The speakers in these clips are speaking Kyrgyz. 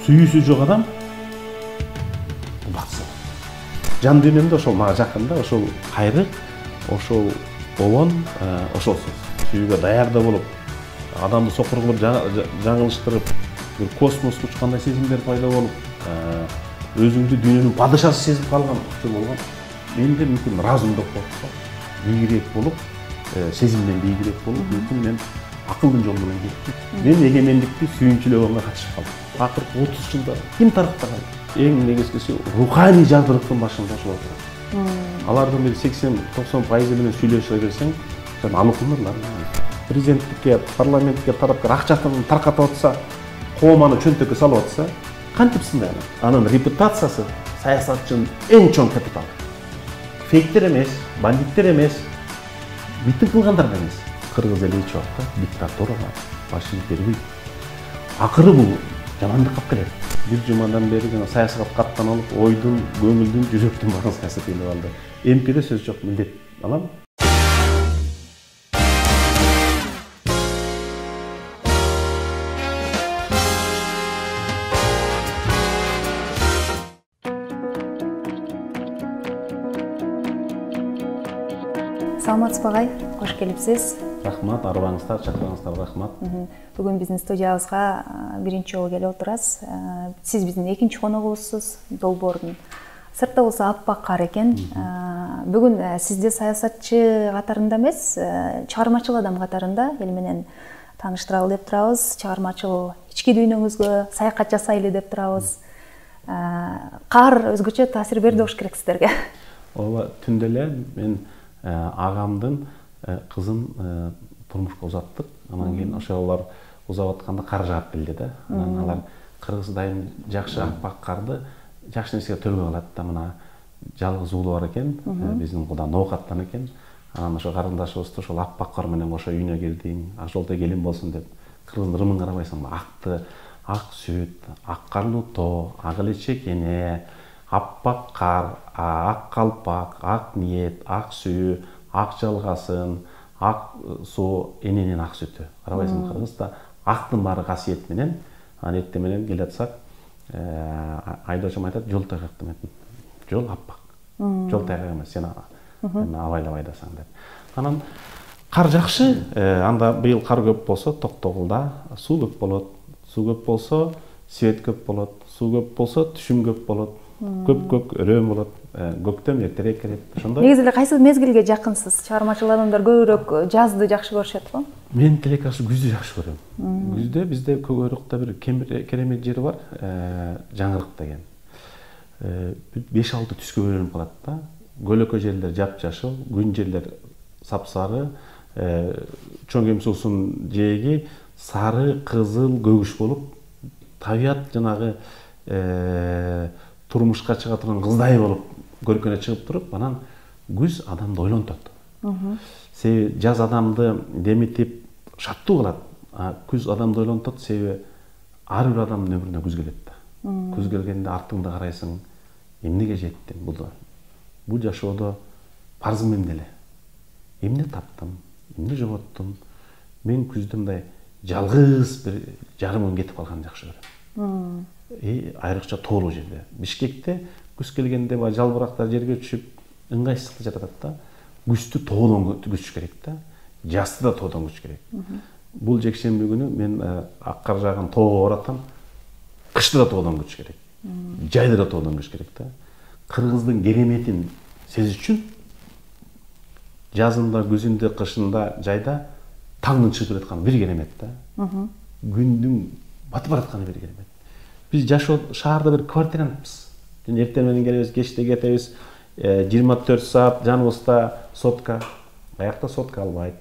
сүйүүсү жок адам баксы. Жан дүйнөмдө ошол мага жакын да, ошол кайрык, ошол обон, ошол сүйүүгө даярда болуп, адамды сокур кылып жаңылыштырып, бир космоско учкандай сезимдер пайда болуп, өзүңдү дүйнөнүн падышасы сезип калган болгон. Менде мүмкүн разумдук болсо, бийигирээк болуп, сезимден бийигирээк болуп, мүмкүн мен акылдын жолу менен кеттим. Мен эгемендикти сүйүнчүлөгөнгө катышып калдым. Акыркы 30 жылда ким тарыктаган? Эң негизгиси руханий жадырыктын башында ошол отурат. Алардын бир 80-90% менен сүйлөшө берсең, сен алыкмырлар. Президенттикке, парламентке тарапка акчасын таркатып атса, кооманы чөнтөккө салып атса, кантип сындай ана? Анын репутациясы саясатчынын эң чоң капиталы. Фейктер эмес, бандиттер эмес, митинг кылгандар да эмес. Кыргыз эли эч убакта диктатурага баш ийип бербейт. Акыры бул жамандыкка алып келет. Бир жумадан бери жана саясатка каттанып, ойдун, көңүлдүн, жүрөктүн баарын саясат элеп алды. МПде сөз жок, милдет алам. Саламатсызбы агай, кош келипсиз. Рахмат, арыбаңыздар, чакырганыңыздарга рахмат. Бүгүн биздин студиябызга биринчи жолу келип отурасыз. Сиз биздин экинчи коногубузсуз, Долбоордун. Сыртта болсо аппак кар экен. Бүгүн сизди саясатчы катарында эмес, чыгармачыл адам катарында эл менен тааныштыралы деп турабыз. Чыгармачыл ички дүйнөңүзгө саякат жасайлы деп турабыз. Кар өзгөчө таасир берди болуш керек сиздерге. Ооба, түндө эле мен агамдын кызын турмушка узаттык. Анан кийин ошолор узап атканда кар жаап келди да. Анан алар кыргыз дайым жакшы аппак карды жакшы нерсеге төлгөй калат да. Мына жалгыз уулу бар экен, биздин кудан оокаттан экен. Анан ошо карындашыбызды ошол аппак кар менен кошо үйүнө келдиң, ак жолтой келин болсун деп. Кыргыздын ырымын карабайсың, акты, ак сүт, ак карлуу тоо, ак элечек эне, аппак кар, ак калпак, ак ниет, ак сүйүү, ак жалгасын, ак суу, эненин ак сүтү. Карабайсың, Кыргызда актын баары касиет менен, анан эртең менен келе жатсак, айдоочум айтат, жол тайгактым айтат. Жол аппак. Жол тайгак эмес, сен абайлап айдасаң деп. Анан кар жакшы, анда быйыл кар көп болсо, Токтогулда суу көп болот. Суу көп болсо, свет көп болот. Суу көп болсо, түшүм көп болот. Көп өрөөн болот. Көктөм эртерээк келет. Ошондой. Негизи эле кайсы мезгилге жакынсыз? Чыгармачыл адамдар көбүрөөк жазды жакшы көрүшөт го? Мен тилекаш күздү жакшы көрөм. Күздө бизде Көк-Ойрукта бир керемет жери бар, Жаңырык деген. 5-6 түскө бөлүнүп калат да. Көлөкө жерлер жапжашыл, күн жерлер сапсары, чоң кемсуусунун жээги сары, кызыл, көгүш болуп, табият жанагы турмушка чыга турган кыздай болуп көркүнө чыгып туруп, анан күз адамды ойлонтот. Себеби жаз адамды демитип, шаттуу кылат. Күз адамды ойлонтот, себеби ар бир адамдын өмүрүнө күз келет да. Күз келгенде артыңда карайсың, эмнеге жеттим бул жашоодо парзым эмне эле? Эмне таптым? Эмне жоготтум? Мен күздө мындай жалгыз бир жарым күн кетип калганды жакшы көрөм. Айрыкча тоолуу жерде. Бишкекте күз келгенде жалбырактар жерге түшүп, ыңгайсыздык жатат да. Күздү тоодон күтүш керек да. Жазды да тоодон күтүш керек. Бул жекшемби күнү мен ак кар жааган тоого баратам. Кышты да тоодон күтүш керек. Жайды да тоодон күтүш керек да. Кыргыздын кереметин сезиш үчүн жазында, күзүндө, кышында, жайда таңдын чыгып жатканы бир керемет да. Күндүн батып баратканы бир керемет. Биз шаарда бир квартирантпыз. Эртең менен келебиз, кечте кетебиз. 24 саат жаныбызда сотка. Аякта сотка албайт.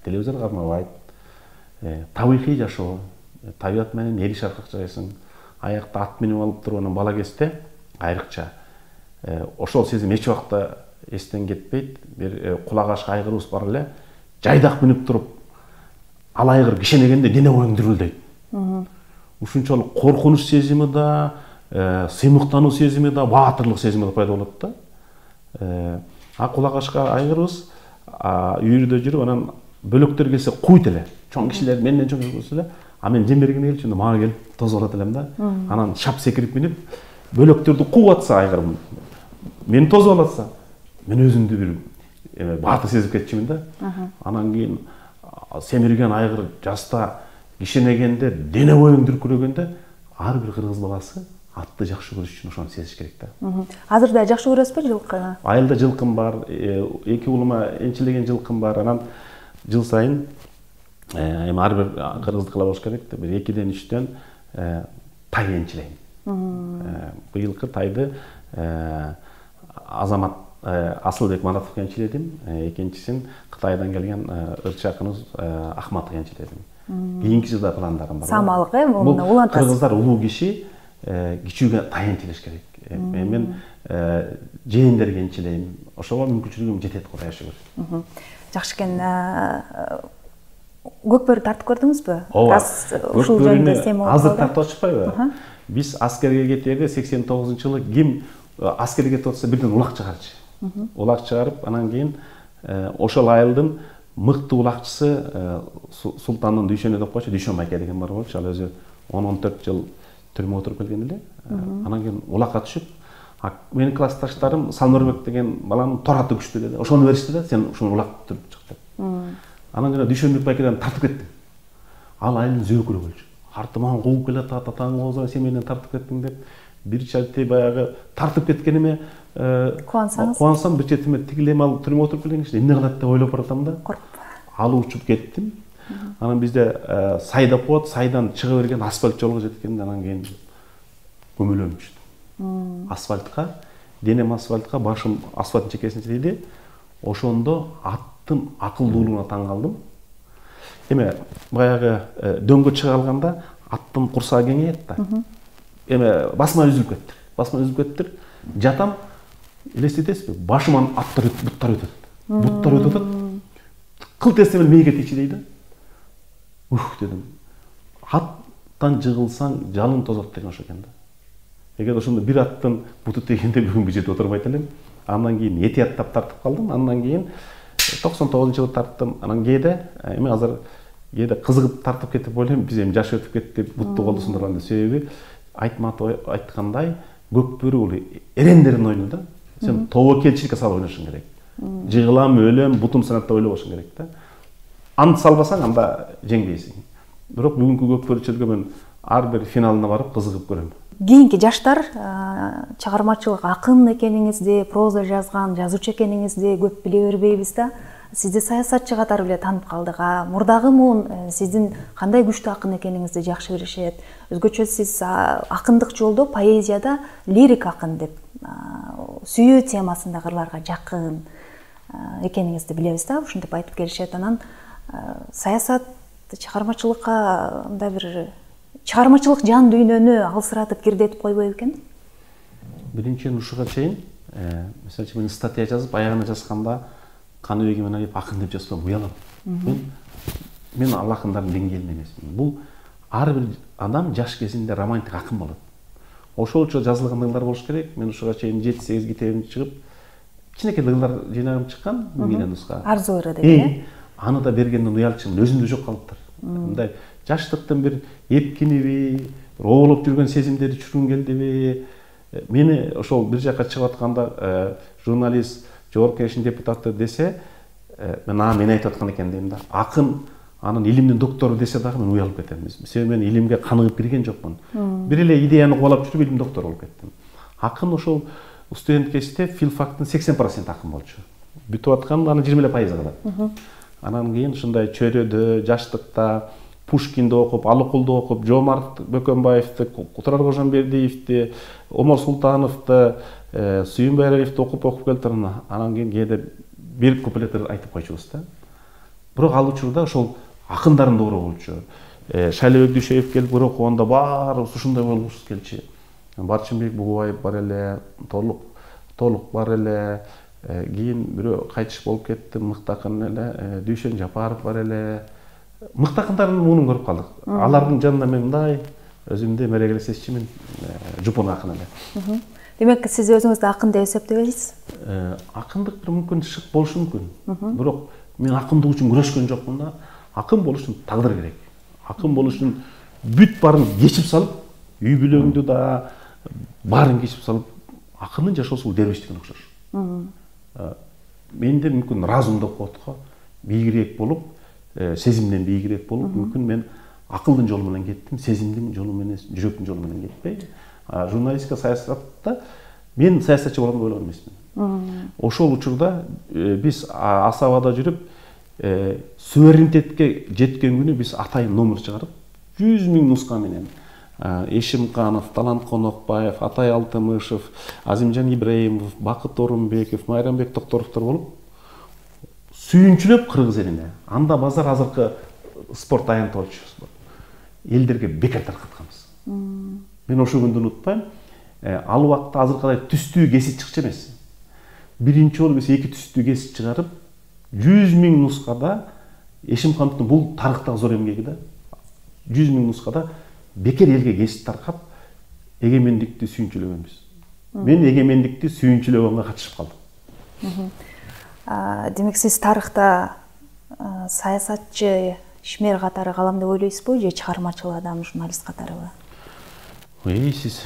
Телевизор кармабайт. Табигый жашоо. Табият менен эли шаркак жашайсың. Аякта ат минип алып туруп анан бала кезде айрыкча. Ошол сезим эч убакта эстен кетпейт. Бир кулагаш айгырыбыз бар эле. Жайдак минип туруп, ал айгыр кишенегенде дене боюң дүрүлдөйт. Ушунчалык коркунуч сезими да, сыймыктануу сезими да, баатырлык сезими да пайда болот да. Кулагашка айгырыбыз үйүрдө жүрүп, анан бөлөктөр келсе куйт эле. Чоң кишилер, менден чоң болсо эле, мен жем бергенге келчү мага келип тосуп алат элем да. Анан шап секирип минип бөлөктөрдү кууп атса айгырым. Мени тосуп алатса, мен өзүмдү бир баты сезип кетчүмүн да. Анан кийин семирген айгыр жаста кишенегенде, дене боюң дүркүрөгөндө ар бир кыргыз баласы атты жакшы көрүш үчүн ошону сезиш керек да. Азыр да жакшы көрөсүзбү жылкыны? Айылда жылкым бар, эки уулума энчилеген жылкым бар. Анан жыл сайын эми ар бир кыргыздыкла болуш керек да, бир 2-ден 3-төн тай энчилейм. Быйылкы тайды Азамат Асылбек Маратовго энчиледим, экинчисин Кытайдан келген ырчакыбыз Ахматовго энчиледим. Кийинки жылда пландарым бар. Самалык улантасыз. Кыргыздар улуу киши кичүүгө тай энчилеш керек. Мен жээндерге энчилейм. Ошого мүмкүнчүлүгүм жетет, Кудай шүгүр. Жакшы экен. Көкбөрү тартып көрдүңүзбү? Ушул жөнүндө азыр тартып атышпайбы? Биз аскерге кетерде 89-жылы ким аскерге кетип атса бирден улак чыгарчы. Улак чыгарып, анан кийин ошол айылдын мыкты улакчысы Султандын Дүйшөнө деп койчу, Дүйшөн байке деген бар болчу. Ал өзү 10-14 жыл түрмөгө отуруп келген эле. Анан кийин улакка түшүп, менин классташтарым Салмырбек деген баланын тораты күчтүү деди. Ошону беришти да, сен ушуну улак түрүп чык деп. Анан кийин Дүйшөнбек байкеден тартып кеттим. Ал айылдын зөөкүрө болчу. Артыман кууп келет, атаң болсо сен менден тартып кеттиң деп. Бир чатты баягы тартып кеткениме кубансам, бир четиме тигилем ал түрмөгө отуруп келген киши эмне кылат деп ойлоп баратам да. Ал учуп кеттим. Анан бизде сай деп коет, сайдан чыга берген асфальт жолго жеткенде анан кийин көмөлөнүп түштүм. Асфальтка, денем асфальтка, башым асфальттын чекесине тийди. Ошондо аттын акылдуулугуна таң калдым. Эме баягы дөңгө чыга алганда аттын курсагы кеңейет да. Эме басма үзүлүп кетти. Жатам, элестетесизби? Башыман аттар буттар өтөт. Буттар өтөт. Кылт эстемел мээге тийчи дейди. Дедим. Аттан жыгылсаң жалың тозот деген ошо экен да. Эгер ошондо бир аттын буту тегенде бүгүнгө жетип отурбайт элем. Андан кийин этияттап тартып калдым. Андан кийин 99-жылы тарттым. Анан кээде эми азыр кээде кызыгып тартып кетип ойлойм, биз эми жаш өтүп кетти, бутту колду сундурганда себеби Айтматов айткандай көкбөрү бул эрендердин ойну да. Сен тобокелчиликке салып ойношуң керек. Жыгылам, өлөм, бутум санап да ойлобошуң керек да. Ант салбасаң анда жеңбейсиң. Бирок бүгүнкү көкбөрүчүлүккө мен ар бир финалына барып кызыгып көрөм. Кийинки жаштар чыгармачылык акын экениңизди, проза жазган жазуучу экениңизди көп биле бербейбиз да. Сизди саясатчы катары эле таанып калдык. Мурдагы муун сиздин кандай күчтүү акын экениңизди жакшы билишет. Өзгөчө сиз акындык жолдо, поэзияда лирик акын деп сүйүү темасындагы ырларга жакын экениңизди билебиз да. Ушинтип айтып келишет. Анан саясат, чыгармачылыкка мындай бир чыгармачылык жан дүйнөнү алсыратып кирдетип койбойбу экен? Биринчиден ушуга чейин, мисалы үчүн мен статья жазып, аягына жазганда Каныбек Иманалиев акын деп жазсам уялам. Мен ал акындардын деңгээлинде эмесмин. Бул ар бир адам жаш кезинде романтик акын болот. Ошолчо жазылган ырлар болуш керек. Мен ушуга чейин 7-8 китебим чыгып, кичинекей ырлар жыйнагым чыккан, миңден нуска. Арзу ыры деп эле. Аны да бергенден уялчумун, өзүмдө жок калыптыр. Мындай жаштыктын бир эпкиниби, оолоп жүргөн сезимдерди түшүргүм келдиби? Мени ошол бир жакка чыгып атканда журналист, жогорку кеңештин депутаты десе, мен айтып аткан экен дейм да. Акын анын илимдин доктору десе дагы мен уялып кетем. Себеби мен илимге каныгып кирген жокмун. Бир эле идеяны кубалап жүрүп илим доктору болуп кеттим. Акын ошол студент кезинде филфактын 80% акын болчу. Бүтүп аткан анын 20% калат. Анан кийин ушундай чөйрөдө, жаштыкта Пушкинди окуп, Алыкулду окуп, Жомарт Бөкөнбаевди, Турар Кожомбердиевди, Омар Султановду, Сүйүнбай Эралиевди окуп келтирдим. Анан кийин кээде бир куплет айтып койчубуз да. Бирок ал учурда ошол акындардын доору болчу. Шайлебек Дүйшөев келип бир окуганда баарыбыз ушундай болгусуз келчи. Барчынбек Бугубаев бар эле, Толук бар эле, кийин бирөө кайтыш болуп кетти, мыкты акын эле, Дүйшөн Жапаров бар эле. Мыкты акындардын муунун көрүп калдык. Алардын жанында мен мындай өзүмдү мерегеле сезчүмүн, жупун акын эле. Демек, сиз өзүңүздү акын деп эсептебейсиз? Акындык бир мүмкүн шык болушу мүмкүн. Бирок мен акындык үчүн күрөшкөн жокмун да. Акын болуш үчүн тагдыр керек. Акын болуш үчүн бүт барын кечип салып, үй бүлөңдү да барын кечип салып, акындын жашоосу бул дербештикке окшош. Менде мүмкүн разумдук кодго бийигирээк болуп, сезимден бийигирээк болуп, мүмкүн мен акылдын жолу менен кеттим, сезимдин жолу менен, жүрөктүн жолу менен кетпей, журналистика, саясатта мен саясатчы болом деп ойлогон эмесмин. Ошол учурда биз Асабада жүрүп, суверенитетке жеткен күнү биз атайын номер чыгарып, 100 000 нуска менен Эшимканов, Талант Конокбаев, Атай Алтымышев, Азимжан Ибраимов, Бакыт Орунбеков, Майрамбек Токторовдор болуп сүйүнчүлөп кыргыз элине. Анда базар азыркы спорт аянтоочубуз бар. Элдерге бекер таркатканбыз. Мен ошол күндү унутпайм. Ал убакта азыркыдай түстүү кесип чыкчу эмес. Биринчи жолу биз 2 түстүү кесип чыгарып, 100 000 нускада Эшимкановдун бул тарыхтагы зор эмгеги да 100 000 нускада бекер элге кесип таркап эгемендикти сүйүнчүлөгөнбүз. Мен эгемендикти сүйүнчүлөгөнгө катышып калдым. Демек сиз тарыхта саясатчы ишмер катары калам деп ойлойсузбу, же чыгармачыл адам, журналист катарыбы? Сиз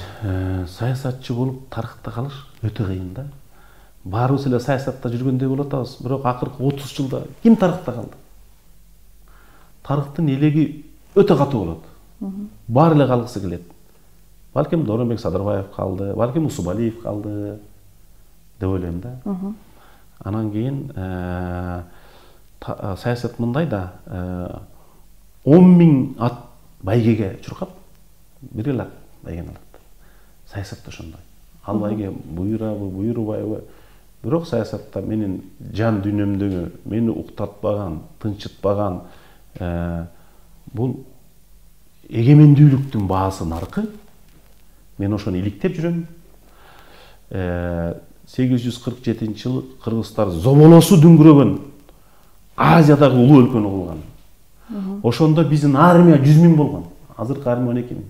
саясатчы болуп тарыхта калыш өтө кыйын да. Баарыбыз эле саясатта жүргөндөй болуп атабыз, бирок акыркы 30 жылда ким тарыхта калды? Тарыхтын элеги өтө катуу болот. Баары эле калгысы келет. Балким Дооронбек Садырбаев калды, балким Усубалиев калды деп ойлойм да. Анан кийин саясат мындай да, 10 000 ат байгеге чуркап, бир эле байгени алат. Саясатта ошондой. Ал байге буйрабы, буйрубайбы. Бирок саясатта менин жан дүйнөмдөгү, мени уктатпаган, тынчытпаган бул эгемендүүлүктүн баасы наркы. Мен ошону иликтеп жүрөм. 847-жылы кыргыздар зоболосу дүңгүрөгөн Азиядагы улуу өлкөнү кылган. Ошондо биздин армия 100 000 болгон. Азыркы армия 12 000.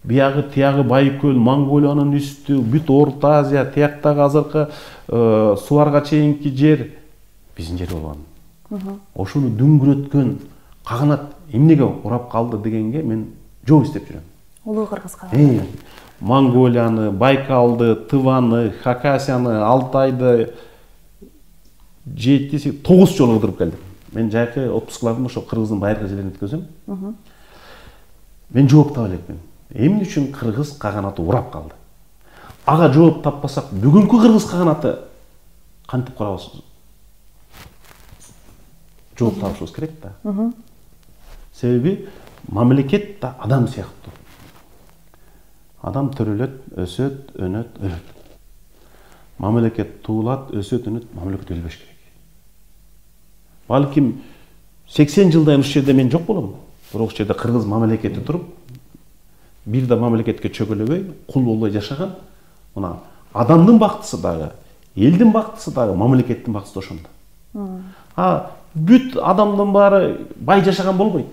Биягы тиягы Байкөл, Монголиянын үстү, бүт Орто Азия, тияктагы азыркы Суарга чейинки жер биздин жер болгон. Ошону дүңгүрөткөн каганат эмнеге урап калды дегенге мен жол издеп жүрөм. Улуу кыргыз каганаты. Монголияны, Байкалды, Тываны, Хакасияны, Алтайды 7-9 жолу кыдырып келдим. Мен жайкы отпускаларымды ошо кыргыздын байыркы жерлерине өткөзөм. Мен жооп таба элекмин. Эмне үчүн кыргыз каганаты урап калды? Ага жооп таппасак, бүгүнкү кыргыз каганаты кантип курабыз? Жооп табышыбыз керек да. Себеби мамлекет да адам сыяктуу. Адам төрөлөт, өсөт, өнөт, өлөт. Мамлекет туулат, өсөт, өнөт, мамлекет өлбөш керек. Балким 80 жылдан ушул жерде мен жок болом. Бирок ушул жерде кыргыз мамлекети туруп, бир да мамлекетке чөгөлөбөй, кул болбой жашаган. Мына адамдын бактысы дагы, элдин бактысы дагы, мамлекеттин бактысы ошондо. Бүт адамдын баары бай жашаган болбойт.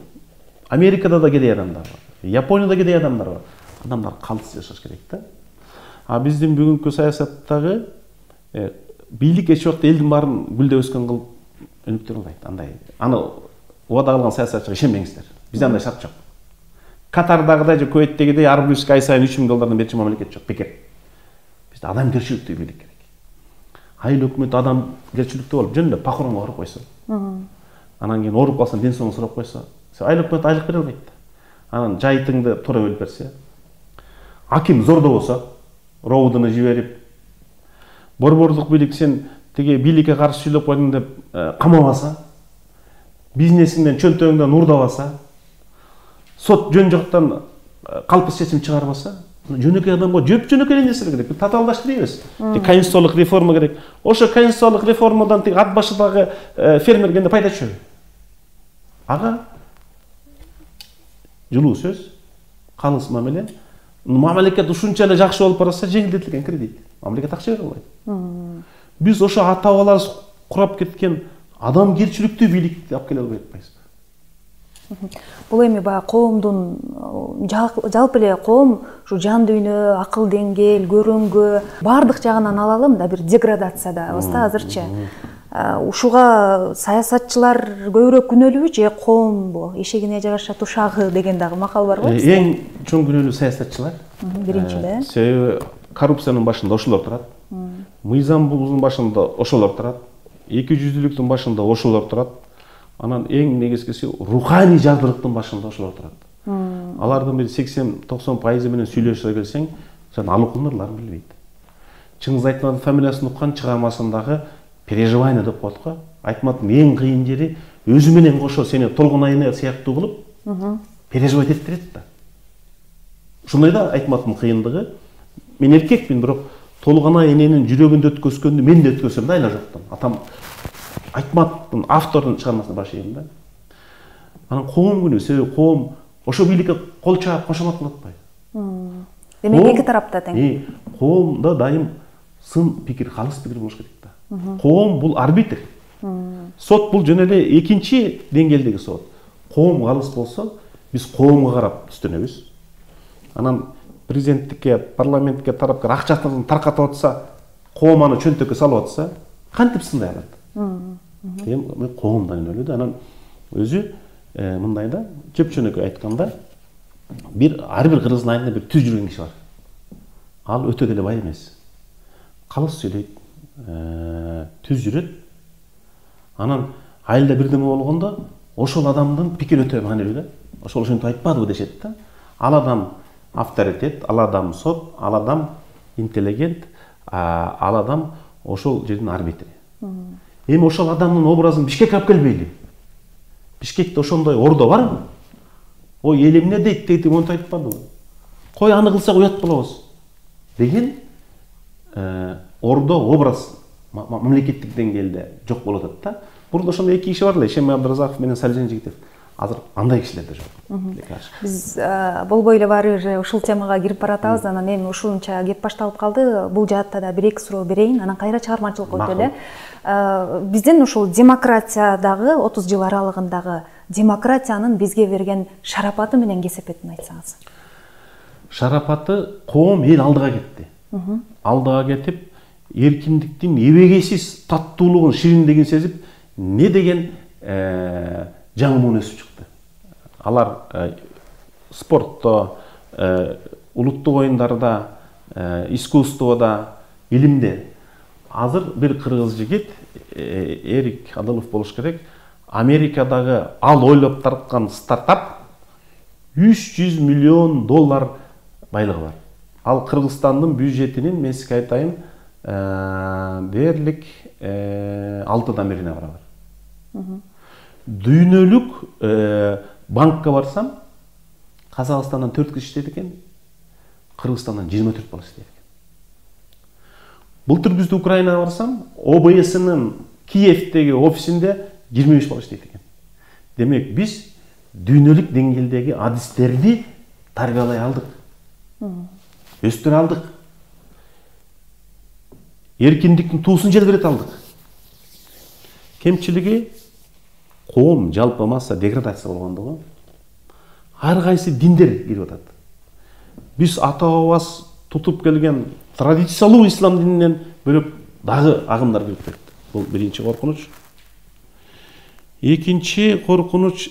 Америкада да кедей адамдар бар, Японияда кедей адамдар бар. Адамдар калыс жашаш керек да. Биздин бүгүнкү саясаттагы бийлик эч убакта элдин баарын гүлдөп өскөн кылып өнүктүрө албайт. Андай аны убада кылган саясатчыга ишенбеңиздер. Бизде андай шарт жок. Катардагыдай же Кувейттегидей ар бир ай сайын 3 000 доллардан берчү мамлекет жок, бекер. Бизде адамгерчиликтүү бийлик керек. Айыл өкмөт адамгерчиликтүү болуп, жөн эле похоронго барып койсо. Анан кийин ооруп калсаң ден соолугун сурап койсо, айыл өкмөт айлык бере албайт. Анан жайтыңды туура бөлүп берсе, аким зордо болсо, роудуну жиберип, борборлук бийлик сен тиги бийликке каршы сүйлөп койдуң деп камабаса, бизнесиңден чөнтөгүңдөн уурдабаса, сот жөн жоктон калпыс чечим чыгарбаса, жөнөкөй адамга жөнөкөй эле нерселер керек. Татаалдаш дейбиз. Конституциялык реформа керек. Ошо конституциялык реформадан тиги ат башыдагы фермер келгенде пайда чөбү. Ага жылуу сөз, калыс мамиле. Мамлекет ушунча эле жакшы болуп барса, жеңилдетилген кредит. Мамлекет акча бере албайт. Биз ошо ата-бабаларыбыз курап кеткен адамгерчиликтүү бийликти алып келе албай атпайбызбы? Бул эми баягы коомдун жалпы эле коом ушу жан дүйнө, акыл деңгээл, көрүнгө баардык жагынан алалым да бир деградациядабыз да азырчы. ушуга саясатчылар көбүрөөк күнөөлүүбү же коомбу? Эшегине жараша тушагы деген дагы макал бар го. Эң чоң күнөөлүү саясатчылар. Биринчи эле. Себеби коррупциянын башында ошолор турат. Мыйзам бузуунун башында ошолор турат. Эки жүздүүлүктүн башында ошолор турат. Анан эң негизгиси руханий жадырыктын башында ошолор турат. Алардын бир 80-90% менен сүйлөшө келсең, сен алыкынырларын билбейт. Чыңгыз Айтматовдун фамилиясын уккан чыгармасындагы переживание деп коет го. Айтматовдун эң кыйын жери өзү менен кошо сени толгонайына сыяктуу кылып переживать эттерет да. Ушундай да Айтматовдун кыйындыгы. Мен эркекмин, бирок толгонай эненин жүрөгүндө өткөзгөндү мен да өткөзсөм да айла жоктон. Атам Айтматовдун автордун чыгармасына башlayayım да. Анан коом күнү, себеби коом ошо бийликке кол чаап кошомот кылат атпайбы? Демек эки тарапта тең. Коомдо дайым сын пикир, калыс пикир болуш керек да. Коом бул арбитр. Сот бул жөн эле экинчи деңгээлдеги сот. Коом калыс болсо, биз коомго карап түстөнөбүз. Анан президенттикке, парламентке тараптар акчасын таркатып атса, коом аны чөнтөккө салып атса, кантип сындай алат? Мен коомдан өлү да. Анан өзү мындай да, чөпчөнөкөй айтканда, ар бир кыргыздын айында бир түз жүргөн киши бар. Ал өтө деле бай эмес. Калыс сүйлөйт, түз жүрөт. Анан айылда бирдеме болгондо, ошол адамдын пикири өтө маанилүү да. Ошол ошентип айтпадыбы дешет да. Ал адам авторитет, ал адам сот, ал адам интеллигент, ал адам ошол жердин арбитри. Эми ошол адамдын образын Бишкекке алып келбейли. Бишкекте ошондой ордо барбы? Ой, эл эмне дейт дейт, монтип айтпадыбы? Кой аны кылсак уят болобуз деген ордо образ мамлекеттик деңгээлде жок болуп атат да. Мурда ошондой эки киши бар эле, Шемай Абдыразаков менен Салижан Жигитев. Азыр андай кишилер да жок. Биз болбой эле баары бир ушул темага кирип баратабыз, анан эми ушунча кеп башталып калды. Бул жаатта да бир эки суроо берейин, анан кайра чыгармачылыкка өтөлү. Биздин ушул демократиядагы 30 жыл аралыгындагы демократиянын бизге берген шарапаты менен кесепетин айтсаңыз. Шарапаты коом эл алдыга кетти. Алдыга кетип, эркиндиктин эбегейсиз таттуулугун, шириндигин сезип, не деген жаңы өсүп чыкты. Алар спортто, улуттук оюндарда, искусствода, билимде. Азыр бир кыргыз жигит, Эрик Адылов болуш керек, Америкадагы ал ойлоп тарткан стартап $300 миллион байлыгы бар. Ал Кыргызстандын бюджетинин, мен сизге айтайын, дээрлик 6-дан бирине барабар. Дүйнөлүк банкка барсам, Казакстандан 4 киши иштейт экен, Кыргызстандан 24 бала иштейт экен. Былтыр бизде Украинага барсам, ОБС-нын Киевдеги офисинде 25 бала иштейт экен. Демек, биз дүйнөлүк деңгээлдеги адистерди тарбиялай алдык. Өстүрө алдык. Эркиндиктин туусун желбирете алдык. Кемчилиги коом жалпы масса деградация болгондугу. Ар кайсы диндер кирип атат. Биз ата-бабабыз тутуп келген традициялуу ислам дининен бөлөп дагы агымдар кирип кетти. Бул биринчи коркунуч. Экинчи коркунуч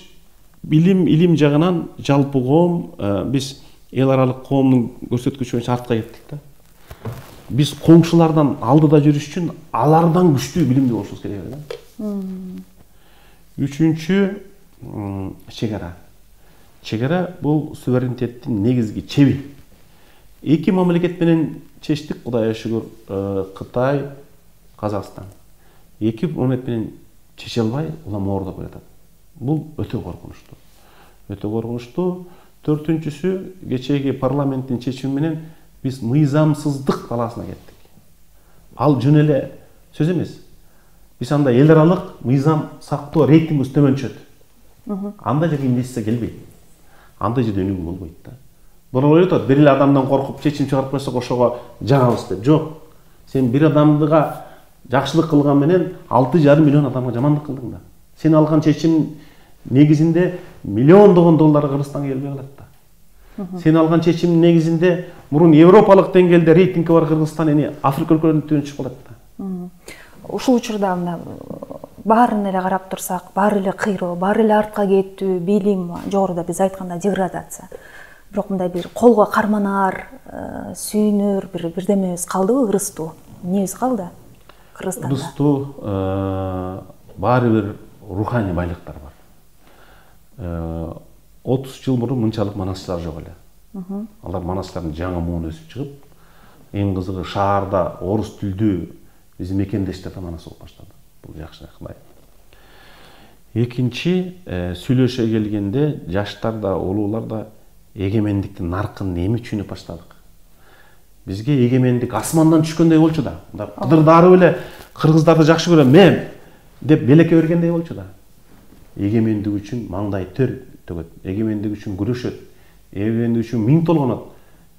илим жагынан жалпы коом, биз эл аралык коомдун көрсөткүчү боюнча артка кеттик да. Биз коңшулардан алдыда жүрүш үчүн алардан күчтүү билимдүү болушубуз керек да. Үчүнчү чегара. Чегара бул суверенитеттин негизги чеби. Эки мамлекет менен чечтик, Кудайга шүгүр, Кытай, Казакстан. Эки мамлекет менен чече албай, улам оордоп жатат. Бул өтө коркунучтуу. Өтө коркунучтуу. Төртүнчүсү, кечеги парламенттин чечими менен биз мыйзамсыздык талаасына кеттик. Ал жөн эле сөз эмес. Биз анда эл аралык мыйзам сактоо рейтингибиз төмөнчөт. Андай жерге инвестиция келбейт. Андай жерде өнүгүү болбойт да. Бирок ойлойт, бир эле адамдан коркуп чечим чыгарып койсок ошого жагабыз деп. Жок. Сен бир адамдыга жакшылык кылган менен 6,5 миллион адамга жамандык кылдың да. Сен алган чечим негизинде миллиондогон доллар Кыргызстанга келбей калат да. Сен алган чечим негизинде мурун европалык деңгээлде рейтингге бар Кыргызстан эми Африка өлкөлөрүнүн төбүнө чыгып калат да. ушул учурда мына баарын эле карап турсак, баары эле кыйроо, баары эле артка кетүү, билим, жогоруда биз айткандай деградация. Бирок мындай бир колго карманаар, сүйүнөр бирдемебиз калдыбы, ырыстуу? Эмнебиз калды Кыргызстанда? Ырыстуу баары бир руханий байлыктар бар. 30 жыл мурун мынчалык монастырьлар жок эле. Алар монастырьдын жаңы муун өсүп чыгып, эң кызыгы шаарда орус тилдүү биздин мекендештерде монастырь болуп баштады. Бул жакшы ыкмай. Экинчи, сүйлөшө келгенде жаштар да, улуулар да эгемендиктин наркын эми түшүнүп баштадык. Бизге эгемендик асмандан түшкөндөй болчу да. Кыдырдары эле кыргыздарды жакшы көрөм мен деп белекке бергендей болчу да. Эгемендик үчүн маңдай төр төгөт, эгемендик үчүн күрөшөт, эгемендик үчүн миң толгонот,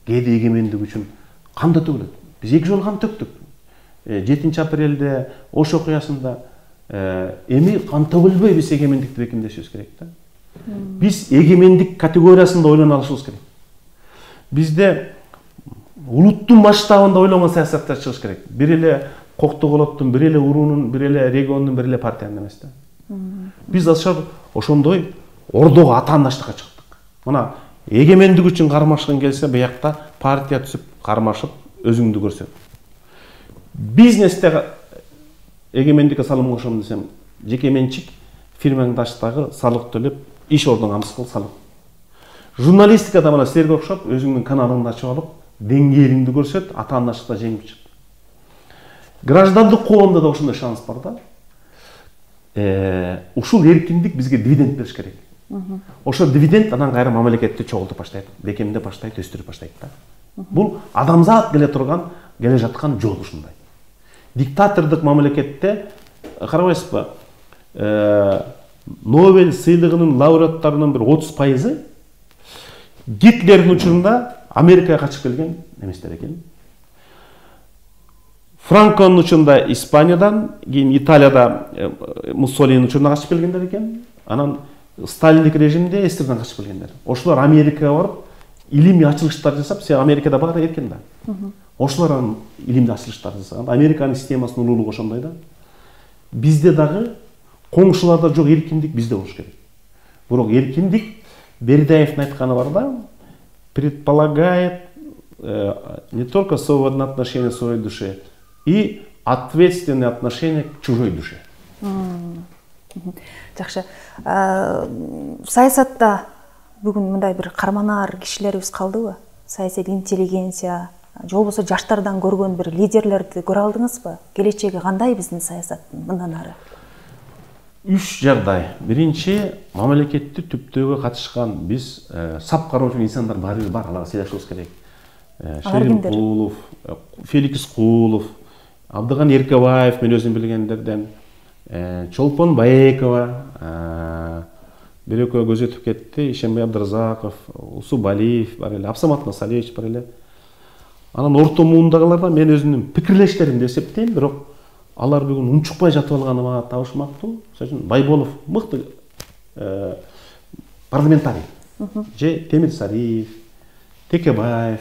кээде эгемендик үчүн кан да төгүлөт. Биз 2 жолу кан төктүк. 7 апрелде Ош окуясында эми кан төгүлбөй биз эгемендикти бекемдешибиз керек да. Биз эгемендик категориясында ойлоно алышыбыз керек. Бизде улуттун масштабында ойлонгон саясаттар чыгыш керек. Бир эле Коктоголоттун, бир эле уруунун, бир эле региондун, бир эле партиянын эмес да. Биз ошондой ордого атаандаштыкка чыктык. Мына эгемендик үчүн кармашкың келсе, буякта партия түзүп, кармашып, өзүңдү көрсөт. Бизнесте эгемендикке салым кошом десем, жеке менчик фирмаңды ачтагы салык төлөп, иш ордуңа мыскыл салык. Журналистикада мына силерге окшоп, өзүңдүн каналыңды ачып алып, деңгээлиңди көрсөт, атаандаштыкта жеңип чык. Граждандык коомдо да ошондой шанс бар да. Ушул эркиндик бизге дивиденд бериш керек. Ошо дивиденд анан кайра мамлекетти чогултуп баштайт, бекемдеп баштайт, өстүрүп баштайт да. Бул адамзат келе жаткан жол ушундай. Диктатордук мамлекетте карабайсызбы? Нобель сыйлыгынын лауреаттарынын бир 30% Гитлердин учурунда Америкага качып келген неместер экен. Франконун учурунда Испаниядан, кийин Италияда Муссолинин учурунда качып келгендер экен. Анан Сталиндик режимде СССРден качып келгендер. Ошолор Америкага барып, илимий ачылыштар жасап, сен Америкада бар эркен да. Ошолор анан илимдүү ачылыштар жасаган. Американын системасынын улуулугу ошондой да. Бизде дагы коңшуларда жок эркиндик бизде болуш керек. Бирок эркиндик Бердяевдин айтканы бар да, предполагает не только свободное отношение к своей душе, и ответственное отношение к чужой душе. Жакшы. Саясатта бүгүн мындай бир карманаар кишилерибиз калдыбы? Саясий интеллигенция, же болбосо жаштардан көргөн бир лидерлерди көрө алдыңызбы? Келечеги кандай биздин саясаттын мындан ары? 3 жагдай. Биринчи, мамлекетти түптөөгө катышкан биз сап кароочу инсандар баарыбыз бар, аларга сыйлашыбыз керек. Шерим Кулов, Феликс Кулов, Абдыган Эркебаев, мен өзүм билгендерден, Чолпон Баекова, бир экөө көз өтүп кетти, Ишенбай Абдыразаков, Усубалиев бар эле, Абсамат Насалевич бар эле. Анан орто муундагылардан мен өзүмдүн пикирлештеримди эсептейм, бирок алар бүгүн унчукпай жатып алганы мага табышмактуу. Мисалы үчүн Байболов мыкты парламентарий. Же Темирсариев, Текебаев,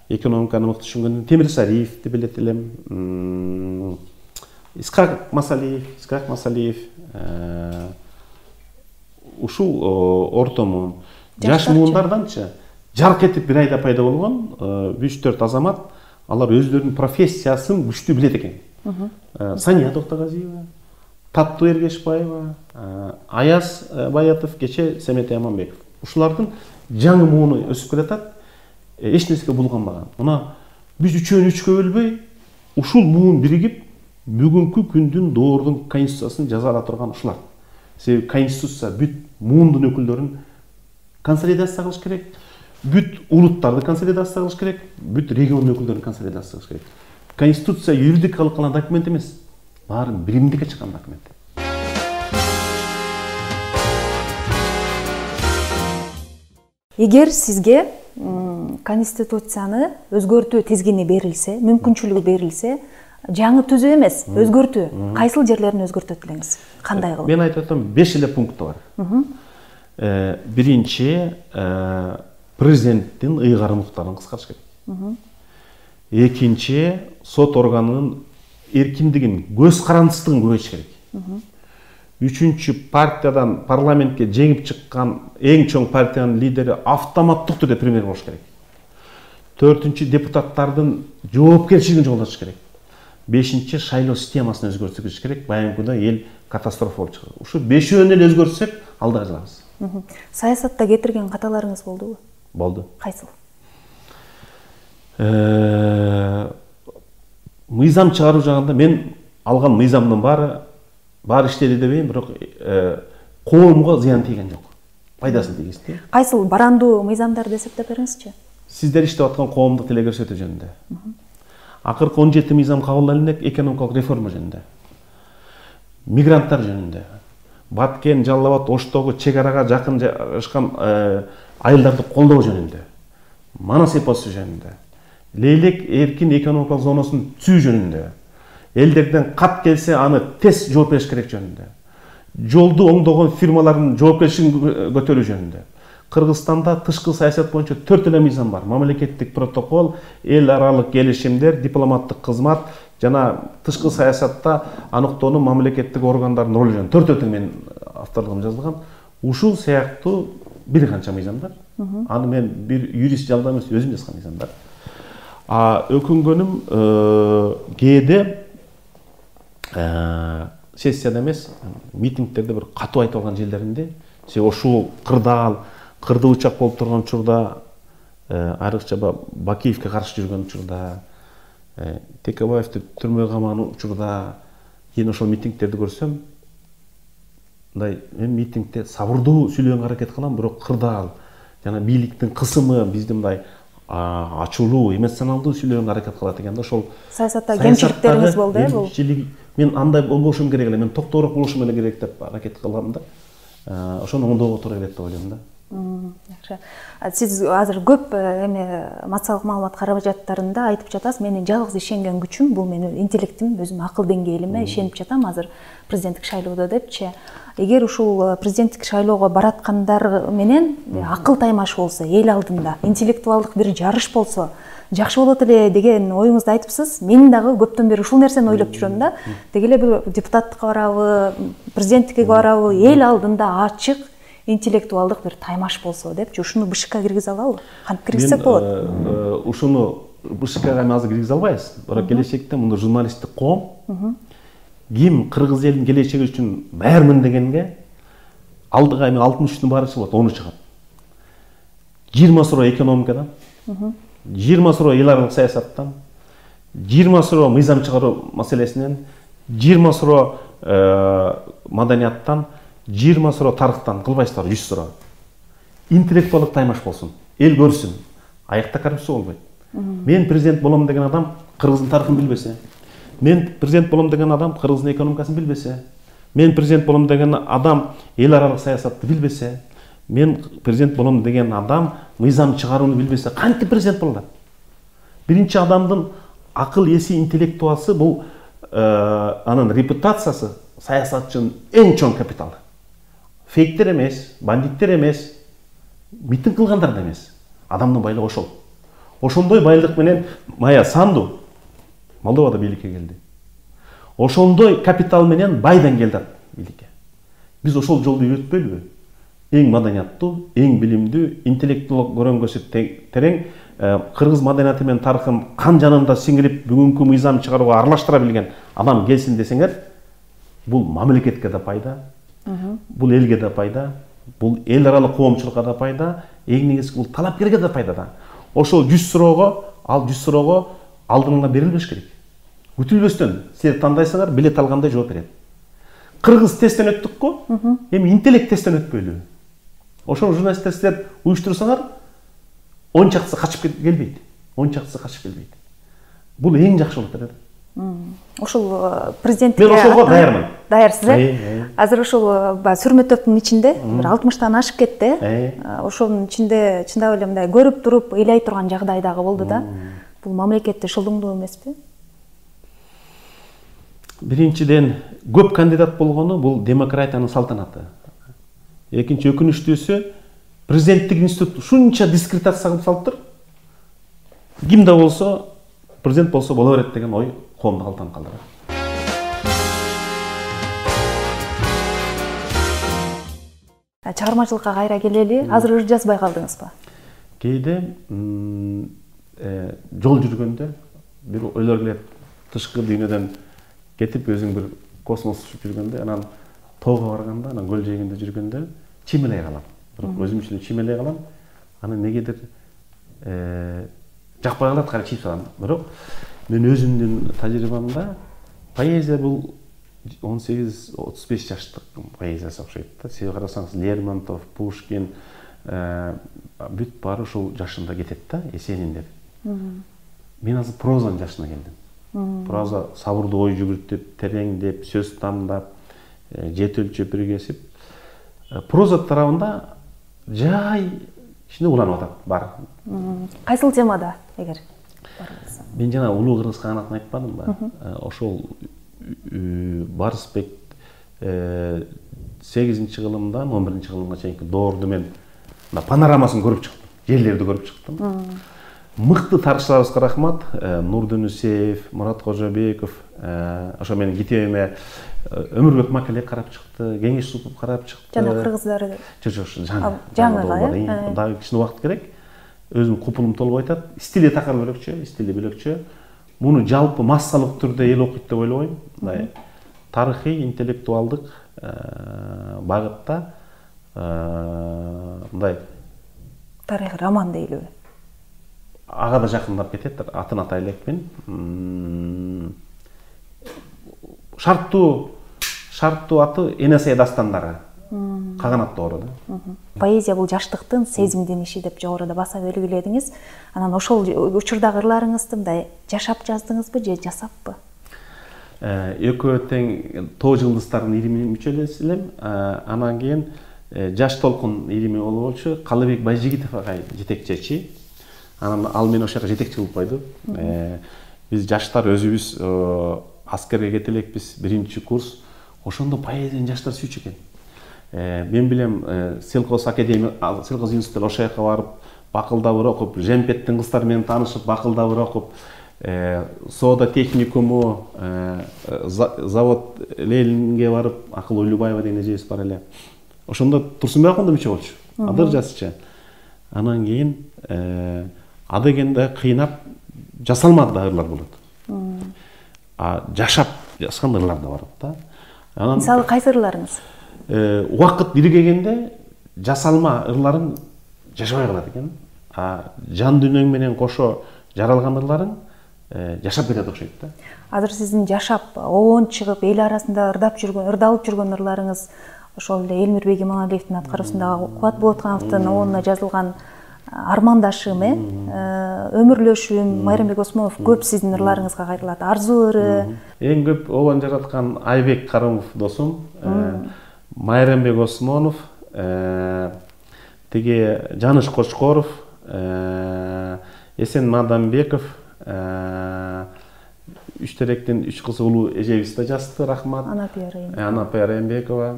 экономиканы мыкты түшүнгөн Темирсариевди билет элем. Искак Масалиев, ушул орто муун. Жаш муундарданчы жарк этип бир айда пайда болгон 3-4 азамат, алар өздөрүнүн профессиясын күчтүү билет экен. Сания Токтогазиева, Таттуу Эргешбаева, Аяз Баятов, кече Семетей Аманбеков. Ушулардын жаңы мууну өсүп келатат, эч нерсеге булганбаган. Мына биз үчөөнү үчкө бөлбөй, ушул муун биригип, бүгүнкү күндүн доордун конституциясын жаза ала турган ушулар. Себеби конституция бүт муундун өкүлдөрүн консолидация кылыш керек, бүт улуттарды консолидация кылыш керек, бүт регион өкүлдөрүн консолидация кылыш керек. Конституция юридикалык кылган документ эмес, баары биримдикке чыккан документ. Эгер сизге конституцияны өзгөртүү тизгини берилсе, мүмкүнчүлүгү берилсе, жаңы түзүү эмес, өзгөртүү, кайсыл жерлерин өзгөртөт элеңиз? Кандай кылып? Мен айтып атам, 5 эле пункты бар. Биринчи, президенттин ыйгарымдыктарын кыскартыш керек. Экинчи, сот органынын эркиндигин, көз карандысыздыгын көбөйтүш керек. Үчүнчү, партиядан парламентке жеңип чыккан эң чоң партиянын лидери автоматтык түрдө премьер болуш керек. Төртүнчү, депутаттардын жоопкерчилигин жоготуш керек. Бешинчи, шайлоо системасын өзгөртүш керек. Баягы эл катастрофа болуп чыгат. Ушу бешөөнү эле өзгөртсөк, алдыга жылабыз. Саясатта кетирген каталарыңыз болдубу? Болду. Кайсыл? Мыйзам чыгаруу жагында мен алган мыйзамдын баары иштеди дебейм, бирок коомго зыян тийген жок. Пайдасын тийгизди. Кайсыл барандуу мыйзамдарды эсептеп бериңизчи? Сиздер иштеп аткан коомдук тиле көрсөтүү жөнүндө. Акыркы 17 мыйзам кабыл алынып, экономикалык реформа жөнүндө. Мигранттар жөнүндө. Баткен, Жалал Абад, Оштогу чек арага жакын жашкан айылдарды колдоо жөнүндө. Манас эпосу жөнүндө. Лейлек эркин экономикалык зонасын түзүү жөнүндө. Элдерден кат келсе аны тез жооп бериш керек жөнүндө. Жолду оңдогон фирмалардын жоопкерчилигин көтөрүү жөнүндө. Кыргызстанда тышкы саясат боюнча 4 эле мыйзам бар. Мамлекеттик протокол, эл аралык келишимдер, дипломаттык кызмат жана тышкы саясатта аныктоонун мамлекеттик органдардын ролу жөнүндө 4 тең мен авторлугум жазылган. Ушул сыяктуу бир канча мыйзамдар. Аны мен бир юрист жалдап эмес, өзүм жазган мыйзамдар. Өкүнгөнүм кээде сессияда эмес, митингтерде бир катуу айтып алган жерлеримде, ошол кырдуу учак болуп турган учурда, айрыкча Бакиевке каршы жүргөн учурда, Текебаевди түрмөгө камаган учурда, кийин ошол митингтерди көрсөм, мындай мен митингде сабырдуу сүйлөгөнгө аракет кылам, бирок кырдаал жана бийликтин кысымы бизди мындай ачуулуу, эмоционалдуу сүйлөгөнгө аракет кылат экен да. Ошол саясатта кемчиликтериңиз болду, бул. Мен андай болбошум керек эле, мен токтоораак болушум эле керек деп аракет кылам да. Ошону оңдоого туура келет деп ойлойм да. Жакшы. Сиз азыр көп массалык маалымат каражаттарында айтып жатасыз, менин жалгыз ишенген күчүм бул менин интеллектим, өзүм акыл деңгээлиме ишенип жатам азыр президенттик шайлоодо депчи. Эгер ушул президенттик шайлоого бараткандар менен акыл таймаш болсо, эл алдында интеллектуалдык бир жарыш болсо, жакшы болот эле деген оюңузду айтыпсыз. Мен дагы көптөн бери ушул нерсени ойлоп жүрөм да. Деги эле бир депутаттыкка барабы, президенттикке барабы, эл алдында ачык интеллектуалдык бир таймаш болсо депчи, ушуну БШК киргизе алабы? Кантип киргизсек болот? Ушуну БШКга азыр киргизе албайбыз. Бирок келечекте муну журналисттик коом ким кыргыз элинин келечеги үчүн баармын дегенге алдыга 63-тün баары чыгат, 10 чыгат. 20 суроо экономикадан, 20 суроо эл аралык саясаттан, 20 суроо мыйзам чыгаруу маселесинен, 20 суроо маданияттан, 20 суроо тарыхтан, кылбайсыздар 100 суроо. Интеллектуалдык таймаш болсун, эл көрсүн. Аякта коррупция болбойт. Мен президент болом деген адам кыргыздын тарыхын билбесе, мен президент болом деген адам кыргыздын экономикасын билбесе, мен президент болом деген адам эл аралык саясатты билбесе, мен президент болом деген адам мыйзам чыгарууну билбесе, кантип президент болот? Биринчи адамдын акыл эси, интеллектуасы бул анын репутациясы саясатчынын эң чоң капиталы. Фейктер эмес, бандиттер эмес, митинг кылгандар да эмес. Адамдын байлыгы ошол. Ошондой байлык менен Майя Санду Молдовада бийликке келди. Ошондой капитал менен байдан келди бийликке. Биз ошол жолду үйрөтпөйлүбү? Эң маданияттуу, эң билимдүү, интеллектуалдык көрөңгөсү терең, кыргыз маданияты менен тарыхын кан жанында сиңирип, бүгүнкү мыйзам чыгарууга аралаштыра билген адам келсин десеңер, бул мамлекетке да пайда, бул элге да пайда, бул эл аралык коомчулукка да пайда, эң негизги бул талапкерге да пайда да. Ошол 100 суроого, ал 100 суроого алдыңга берилбеш керек. Күтүлбөстөн силер тандайсыңар, билет алгандай жооп берет. Кыргыз тесттен өттүк го, эми интеллект тесттен өтпөйлү. Ошол журналисттер силер уюштурсаңар, 10 чактысы качып келбейт. 10 чактысы качып келбейт. Бул эң жакшы болот эле. Ошол президенттикке мен ошолго даярмын. Даярсыз, азыр ошол сүрмө топтун ичинде бир 60-тан ашып кетти. Ошонун ичинде чындап эле мындай көрүп туруп ыйлай турган жагдай дагы болду да. Бул мамлекетте шылдыңдуу эмеспи? Биринчиден, көп кандидат болгону бул демократиянын салтанаты. Экинчи, өкүнүчтүүсү, президенттик институт ушунча дискредитация кылып салыптыр. Ким да болсо президент болсо боло берет деген ой коомду калтырып калдырат. чыгармачылыкка кайра келели, азыр ыр жазбай калдыңызбы? Кейде жол жүргөндө бир ойлор келет, тышкы дүйнөдөн кетип өзүң бир космос учуп жүргөндө, анан тоого барганда, анан көл жээгинде жүргөндө чимелей калам. Бирок өзүм үчүн чимелей калам. Анан негедир жакпай калат, кайра чийип салам. Бирок мен өзүмдүн тажрыйбамда поэзия бул 18-35 жаштык поэзиясы окшойт да. Себеби карасаңыз, Лермонтов, Пушкин бүт баары ушул жашында кетет да, Есениндер. Мен азыр прозанын жашына келдим. Проза сабырдуу ой жүгүртүп, тереңдеп, сөз тандап, жет өлчөп биргесип, проза тарабында жай ичинде уланып атат бар. Кайсыл темада эгер бар болсо? Мен жана улуу кыргыз каганатын айтпадымбы? Ошол Барысбек 8-кылымдан 11-кылымга чейинки доорду мен панорамасын көрүп чыктым, жерлерди көрүп чыктым. Мыкты тарыхчыларыбызга рахмат. Нурдүнүсеев, Мурат Кожобеков, ошо менин китебиме Өмүрбек Макелек карап чыкты, Кеңеш Супов карап чыкты. Жана кыргыздары. Жаңы. Дагы кичине убакыт керек. Өзүм купулум толуп айтат. Стили такыр бөлөкчө, стили бөлөкчө. Муну жалпы массалык түрдө эл окуйт деп ойлобойм. Мындай тарыхый, интеллектуалдык багытта мындай тарых роман дейлиби? Ага да жакындап кетет, атын атай элекмин. Шарттуу аты Энесей дастандары. Каганат доору да. Поэзия бул жаштыктын сезимдин иши деп жогоруда баса белгиледиңиз. Анан ошол учурдагы ырларыңызды мындай жашап жаздыңызбы же жасаппы? Экөө тең тоо жылдыздардын илимине мүчөлөс элем. Анан кийин Жаш толкун илими болчу, Калыбек Байжигитов агай жетекчи. Анан ал мени ошол жака жетекчи кылып койду. Биз жаштар өзүбүз аскерге кете элекпиз, 1-курс. Ошондо поэзияны жаштар сүйчү экен. Мен билем, Селкос академия, Селкос институту ошол жака барып, бакылдап окуп, Жемпеттин кыздары менен таанышып, бакылдап окуп, Соода техникуму, завод Ленинге барып, Акыл Ойлубаева деген эжебиз бар эле. Ошондо Турсунбек акын да мүчө болчу. Адыр жазчы. Анан кийин адегенде кыйнап жасалмады да ырлар болот. Жашап жазган ырлар да бар да. Анан мисалы кайсы ырларыңыз? Убакыт биригегенде жасалма ырларың жашабай калат экен. Жан дүйнөң менен кошо жаралган ырларың жашап кетет окшойт да. Азыр сиздин жашап, обон чыгып, эл арасында ырдалып жүргөн ырларыңыз ошол эле Элмирбек Иманалиевдин аткаруусундагы Кубат Болотхановдун обонуна жазылган Армандашым, Өмүрлөшүм, Майрамбек Осмонов көп сиздин ырларыңызга кайтылат. Арзуу ыры. Эң көп обон жараткан Айбек Карымов досум, Майрамбек Осмонов, тиги Жаныш Кочкоров, Эсен Мадамбеков, үч теректен 3 кызы улуу эжебиз да жазды, рахмат. Анапия Райымбекова,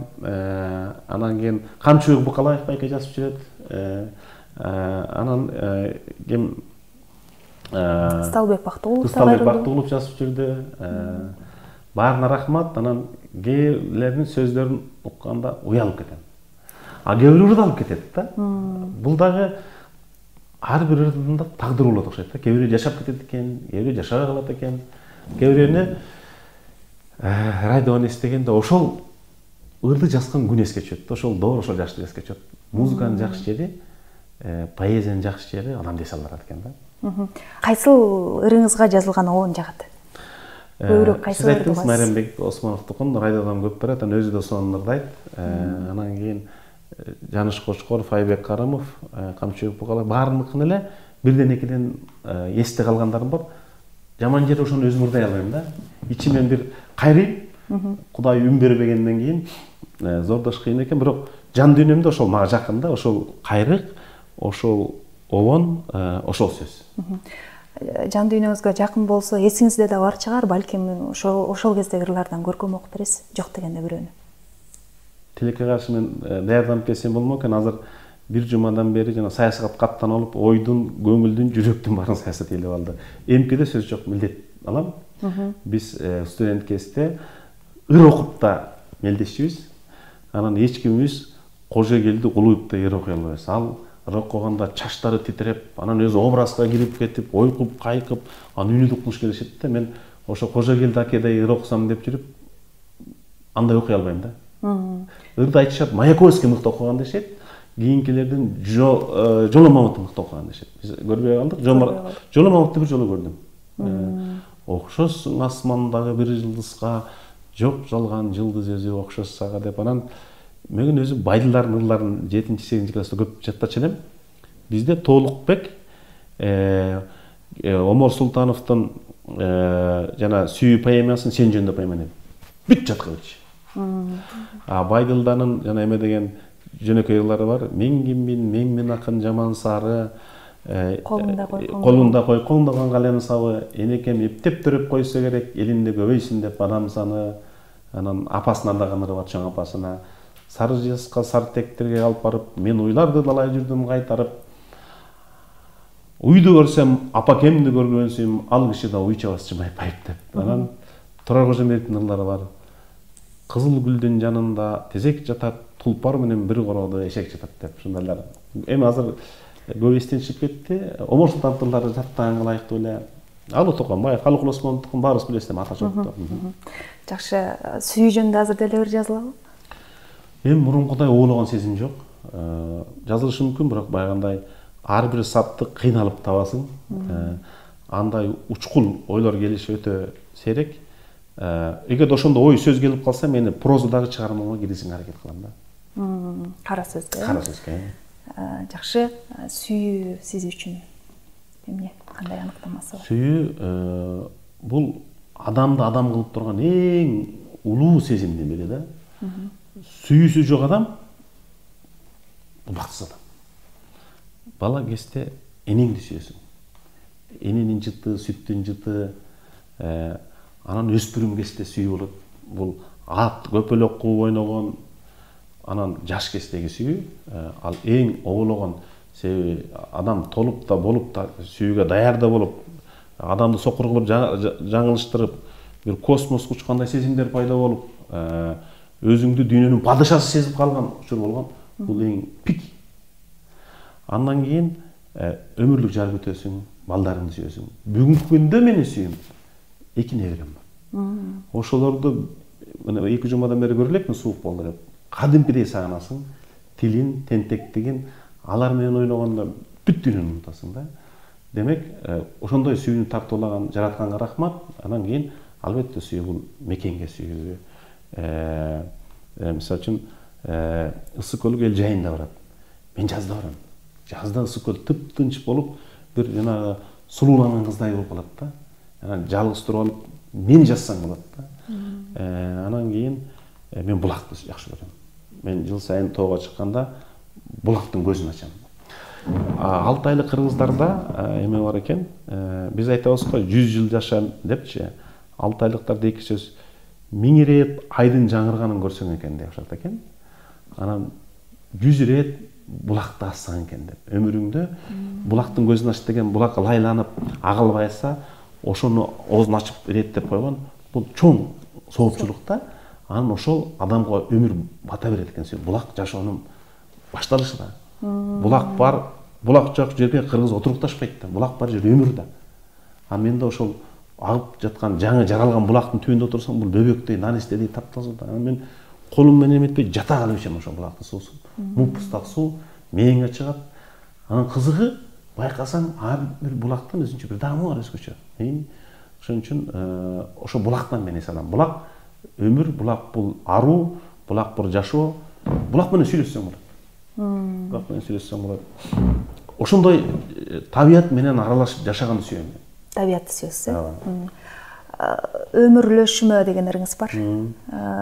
анан кийин Камчыбек Букалаев байке жазып жүрөт. Анан ким Сталбек Бактуулов жазып жүрдү. Баарына рахмат. Анан кээбирлердин сөздөрүн укканда уялып кетем. Кээ бирөө ырдалып кетет да. Бул дагы ар бир ырдында тагдыр болот окшойт да. Кээ бирөө жашап кетет экен, кээ бирөө жашабай калат экен. Кээ бирөөнө радиону эстегенде ошол ырды жазган күн эске түшөт. Ошол доор, ошол жашты эске түшөт. Музыканын жакшы жери, поэзиянын жакшы жери адамды эсе алат экен да. Кайсыл ырыңызга жазылган обон жагат? Көбүрөөк кайсы ырды жазасыз? Майрамбек Осмоновдукун радиодон көп барат, анан өзү да сонун ырдайт. Анан кийин Жаныш Кочкоров, Айбек Карымов, Камчыбек Букалаев баарыныкын эле бирден экиден эсте калгандарым бар. Жаман жери ошону өзүм ырдай албайм да. Ичимен бир кайрыйм. Кудай үн бербегенден кийин зордош кыйын экен, бирок жан дүйнөмдө ошол мага жакын да, ошол кайрык, ошол обон, ошол сөз. Жан дүйнөңүзгө жакын болсо, эсиңизде да бар чыгар, балким ошол кездеги ырлардан көркөм окуп бересиз, жок дегенде бирөөнү. Тилекке каршы мен даярданып келсем болмок экен. Азыр бир жумадан бери жана саясат каттан алып, ойдун, көңүлдүн, жүрөктүн баарын саясат элеп алды. Эмкеде сөз жок, милдет алам. Биз студент кезде ыр окуп да мелдешчүбүз. Анан эч кимибиз Кожегелди улуйуп да эр окуй албайбыз. Ал ыр окуганда чачтары титиреп, анан өзү образга кирип кетип, ойкуп, кайкып, анан үнүдү кылыш келишет да. Мен ошо Кожегелди акедай ыр окусам деп жүрүп, андай окуй албайм да. Ырда айтышат, Маяковский мыкты окуган дешет. Кийинкилердин Жоло Мамытов мыкты окуган дешет. Биз көрбөй калдык. Жоло Мамытовду бир жолу көрдүм. Окшосуң асмандагы бир жылдызга, жок жалган жылдыз өзү окшош сага деп. Анан мен өзү Байдылдардын ырларын 7-8 класста көп жаттачу элем. Бизде Толукбек Омар Султановдун жана Сүйүү поэмасын сен жөнүндө поэманы бүт жатка өтчү. Байдылданын жана эме деген жөнөкөй ырлары бар. Мен киммин, мен акын жаман сары, колунда койгон калем сабы, энекем эптеп төрөп койсо керек, элинде көбөйсүн деп адам саны. Анан апасына ардаган ыры бар, чоң апасына. Сары жазка, сары тектерге алып барып, мен уйларды далай жүрдүм кайтарып. Уйду көрсөм, апакемди көргөнсүм, ал киши да уйчабас жымайпайып деп. Анан Турар Кожомбековдун ырлары бар. Кызыл гүлдүн жанында тезек жатат, тулпар менен бир короодо эшек жатат деп. Ушундайлар. Эми азыр көп эстен чыгып кетти. Омар Султановдун ырлары жаттаганга ылайыктуу эле. Алуу Токонбай, Халыкул Осмоновдукун баарыбыз билебиз да, ата чокту. Жакшы, Сүйүү жөнүндө азыр деле бир жазылабы? Эми мурункудай оологон сезим жок. Жазылышы мүмкүн, бирок байгандай ар бир сапты кыйналып табасың. Андай учкул ойлор келиши өтө сейрек. Эгер ошондо ой сөз келип калса, мени прозадагы чыгармамга киргизүүгө аракет кылам да. Кара сөзгө. Кара сөзгө. Жакшы, сүйүү сиз үчүн эмне, кандай аныктамасы бар? Сүйүү бул адамды адам кылып турган эң улуу сезимдин бири да. Сүйүүсү жок адам бактысыз адам. Бала кезде энеңди сүйөсүң. Эненин жыты, сүттүн жыты, анан өспүрүм кезде сүйүү болот. Бул ат көпөлөк кууп ойногон, анан жаш кездеги сүйүү, ал эң оологон. Себеби адам толуп да болуп да сүйүүгө даяр да болуп, адамды сокур кылып жаңылыштырып, бир космоско учкандай сезимдер пайда болуп, өзүңдү дүйнөнүн падышасы сезип калган учур болгон. Бул эң пик. Андан кийин өмүрлүк жар күтөсүң, балдарыңды сүйөсүң. Бүгүнкү күндө менин сүйүүм 2 неберем бар. Ошолорду мына 2 жумадан бери көрө элекмин, суук болду деп. Кадимкидей сагынасың, тилин, тентектигин, алар менен ойногондо бүт дүйнөнү унутасың да. Демек, ошондой сүйүүнү тартуулаган жаратканга рахмат. Анан кийин албетте сүйүү бул мекенге сүйүү. Мисалы үчүн ысык көлгө эл жайында барат. Мен жазда барам. Жазда ысык көл тып-тынч болуп, бир жанагы сулууланган кыздай болуп калат да. Анан жалгыз туруп алып, мен жазсаң болот да. Анан кийин мен булакты жакшы көрөм. Мен жыл сайын тоого чыкканда булактын көзүн ачам. Алтайлык кыргыздарда эме бар экен. Биз айтабыз го 100 жыл жаша депчи. Алтайлыктарда эки сөз 1000 рет айдын жаңырганын көрсөң экен деп жатат экен. Анан 100 рет булакты ачсаң экен деп. Өмүрүңдө булактын көзүн ач деген, булак лайланып агылбайса, ошону оозун ачып иреттеп койгон. Бул чоң соопчулук да. Анан ошол адамга өмүр бата берет экен. Булак жашоонун башталышы да. Булак бар, булак жок жерге кыргыз отурукташпайт да. Булак бар жер өмүр да. А менде ошол агып жаткан жаңы жаралган булактын түбүндө отурсам, бул бөбөктөй, наристедей таптаза да. Мен колум менен эметпей жата калып ичем ошол булактын суусун. Муптак суу мээңе чыгат. Анан кызыгы байкасаң, ар бир булактын өзүнчө бир даамы бар өзгөчө. Ошон үчүн ошо булактан мен эс алам. Булак өмүр, булак бул аруу, булак бул жашоо. Булак менен сүйлөшсөң болот. Булак менен сүйлөшсөң болот. Ошондой табият менен аралашып жашаганды сүйөм. Табиятты сүйөсүз. Өмүрлөшмө дегендериңиз бар.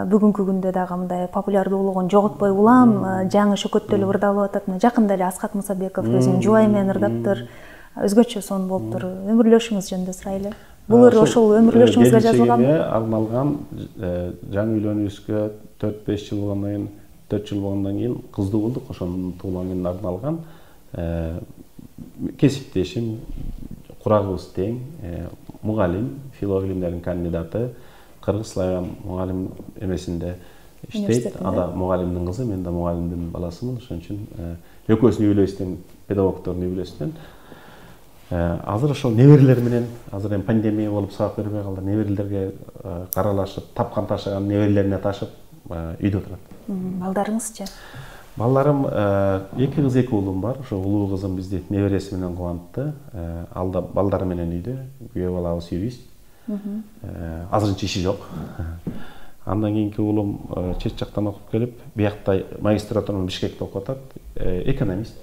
Бүгүнкү күндө дагы мындай популярдуулугун жоготпой улам, жаңы шөкөттөлүп ырдалып атат. Жакында эле Аскат Мусабеков өзүнүн жубайы менен ырдаптыр. Өзгөчө сон болуптур. Өмүрлөшүңүз жөнүндө сурайлы. Бул ыр ошол өмүрлөшүңүзгө жазылганбы? Арналган жаңы үйлөнүүбүзгө 4-5 жыл болгондон кийин, 4 жыл болгондон кийин кыздуу болдук. Ошонун туулган күнүнө арналган кесиптешим, курагыбыз тең, мугалим, филология илимдеринин кандидаты, кыргыз славян мугалим эмесинде иштейт. Ада мугалимдин кызы, мен да мугалимдин баласымын. Ошон үчүн экөөсүнүн үй бүлөсүнөн, педагогдордун үй бүлөсүнөн. Азыр ошол неберелер менен, азыр эми пандемия болуп сабак бербей калды. Неберелерге каралашып, тапкан ташыган неберелерине ташып үйдө отурат. Балдарыңызчы? Балдарым 2 кыз 2 уулум бар. Ошо улуу кызым бизди небереси менен кубантты. Алда балдары менен үйдө. Күйөө балабыз юрист. Азырынча иши жок. Андан кийинки уулум чет жактан окуп келип, биякта магистратураны Бишкекте окуп атат. Экономист.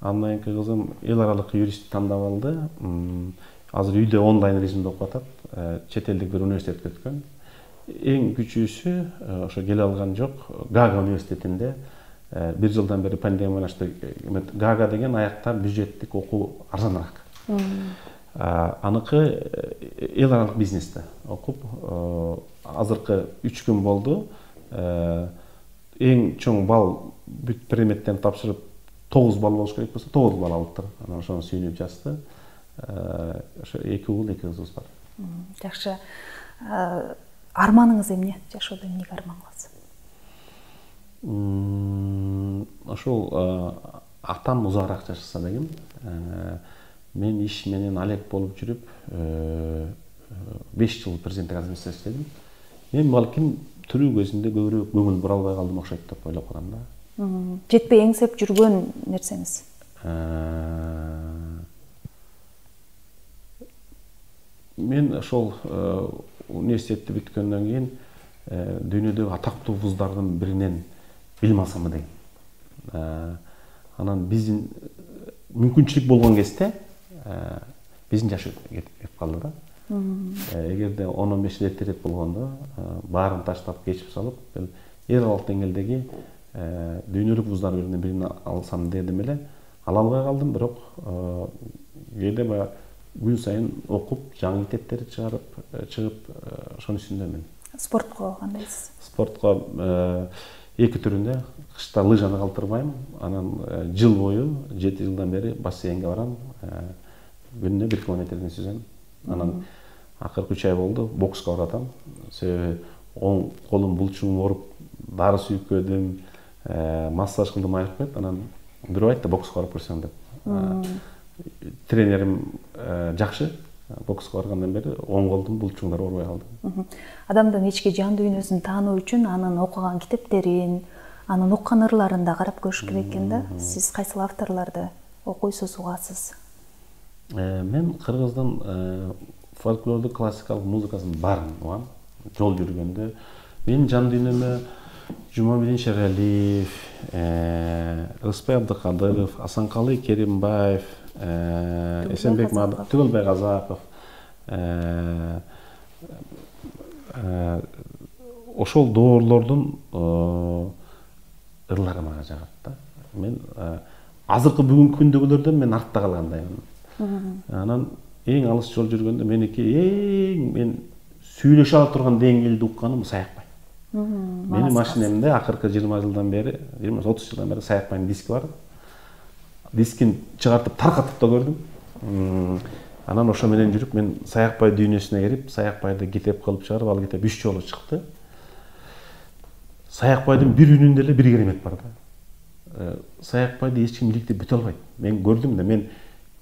Андан кийинки кызым эл аралык юрист тандап алды. Азыр үйдө онлайн режимде окуп атат. Чет элдик бир университетке өткөн. Эң күчүүсү ошо келе алган жок. Гага университетинде 1 жылдан бери пандемия байланыштуу. Гага деген аякта бюджеттик окуу арзаныраак. Аныкы эл аралык бизнесте окуп, азыркы 3 күн болду. Эң чоң балл бүт предметтен тапшырып 9 балл болуш керек болсо 9 балл алыптыр. Анан ошону сүйүнүп жазды. Ошо 2 уул 2 кызыбыз бар. Жакшы. Арманыңыз эмне? Жашоодо эмнеге арман кыласыз? Ошол атам узагыраак жашаса дегем. Мен иш менен алек болуп жүрүп 5 жыл президенттик администрацияда иштедим. Мен балким тирүү көзүндө көбүрөөк көңүл бура албай калдым окшойт деп ойлоп калам да. Жетпей эңсеп жүргөн нерсеңиз? Мен ошол университетти бүткөндөн кийин дүйнөдөгү атактуу вуздардын биринен билим алсам деген. Анан биздин мүмкүнчүлүк болгон кезде биздин жаш кетип калды да. Эгерде 10-15 жыл эртерээк болгондо баарын таштап кечип салып, эл аралык деңгээлдеги дүйнөлүк вуздардын биринен бирин алсам дедим эле. Ала албай калдым, бирок кээде баягы күн сайын окуп, жаңы китептерди чыгып, ошонун үстүндөмүн. Спортко кандайсыз? Спортко 2 түрүндө. Кышта лыжаны калтырбайм. Анан жыл бою 7 жылдан бери бассейнге барам. Күнүнө 1 километрден сүзөм. Анан акыркы 3 ай болду бокска баратам. Себеби оң колум булчуң ооруп, дары сүйүккөдүм, массаж кылдым айык коет. Анан бирөө айтты бокска барып көрсөң деп. Тренерим жакшы. Бокска баргандан бери оң колдун булчуңдары оорубай калды. Адамдын ички жан дүйнөсүн таануу үчүн анын окуган китептерин, анын уккан ырларын да карап көрүш керек экен да. Сиз кайсыл авторлорду окуйсуз, угасыз? Мен Кыргыздын фольклордук классикалык музыкасын баарын угам. Жол жүргөндө менин жан дүйнөмө Жумабедин Шералиев, Рыспай Абдыкадыров, Асанкалы Керимбаев, Эсенбек Түгөлбай Казаков, ошол доорлордун ырлары мага жагат да. Мен азыркы бүгүнкү күндөгүлөрдөн мен артта калгандаймын. Анан эң алыс жол жүргөндө меники мен сүйлөшө ала турган деңгээлде укканым Саякбай. Менин машинемде акыркы 20 жылдан бери, 20-30 жылдан бери Саякбайдын диски бар. Дискин чыгартып таркатып да көрдүм. Анан ошо менен жүрүп мен Саякбай дүйнөсүнө кирип, Саякбайды китеп кылып чыгарып, ал китеп 3 жолу чыкты. Саякбайдын бир үнүндө эле бир керемет бар да. Саякбайды эч ким иликтеп бүтө албайт. Мен көрдүм да, мен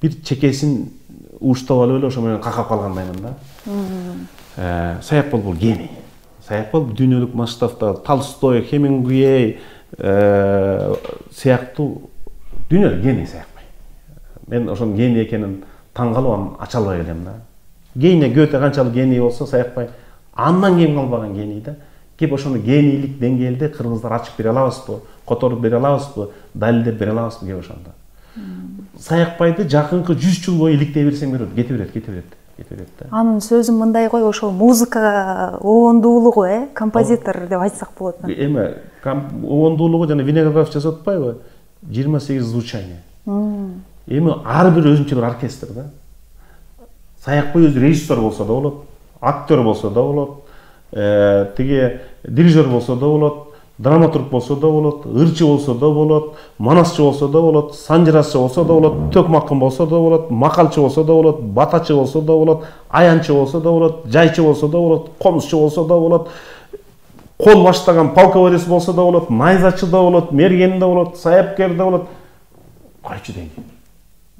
бир чекесин ууштап алып эле ошо менен какап калгандаймын да. Саякбай бул гений. Саякбай дүйнөлүк масштабта Толстой, Хемингуэй сыяктуу дүйнөлүк гений Саякбай. Мен ошонун гений экенин таң калып ача албай келем да. Гений Гёте канчалык гений болсо, Саякбай андан кем калбаган гений да. Кеп ошону генийлик деңгээлде кыргыздар ачып бере алабызбы, которуп бере алабызбы, далилдеп бере алабызбы кеп ошондо. Саякбайды жакынкы 100 жыл бою иликтей берсең кете берет да. Анын сөзүн мындай кой, ошол музыка обондуулугу, композитор деп айтсак болот. Эми обондуулугу жана Виноградов жазып атпайбы? 28 звучание. Эми ар бир өзүнчө бир оркестр да. Саякбай өзү режиссер болсо да болот, актер болсо да болот, тиги дирижер болсо да болот, драматург болсо да болот, ырчы болсо да болот, манасчы болсо да болот, санжырачы болсо да болот, төкмакын болсо да болот, макалчы болсо да болот, батачы болсо да болот, аянчы болсо да болот, жайчы болсо да болот, комузчу болсо да болот. Кол баштаган полководец болсо да болот, найзачы да болот, мерген да болот, саяпкер да болот. Кайчы деңгел.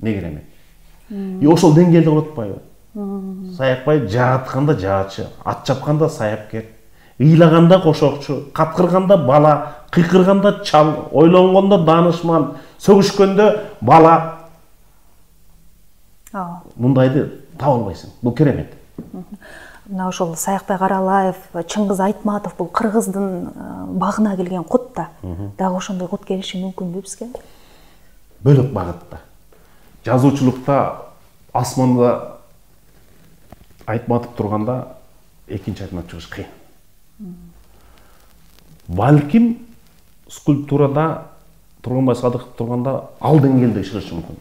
Неге эме? Ошол деңгээлде болуп атпайбы? Саякпай жаатканда жаачы, ат чапканда саяпкер, ыйлаганда кошокчу, каткырганда бала, кыйкырганда чал, ойлонгондо данышман, сөгүшкөндө бала. Мындайды таба албайсың. Бул керемет. Мына ошол Саякбай Каралаев, Чыңгыз Айтматов бул кыргыздын багына келген кут да. Дагы ошондой кут келиши мүмкүнбү бизге? Бөлөк багытта. Жазуучулукта асманда Айтматов турганда экинчи Айтматов чыгыш кыйын. Балким скульптурада Тургунбай Садыков турганда ал деңгээлде чыгышы мүмкүн.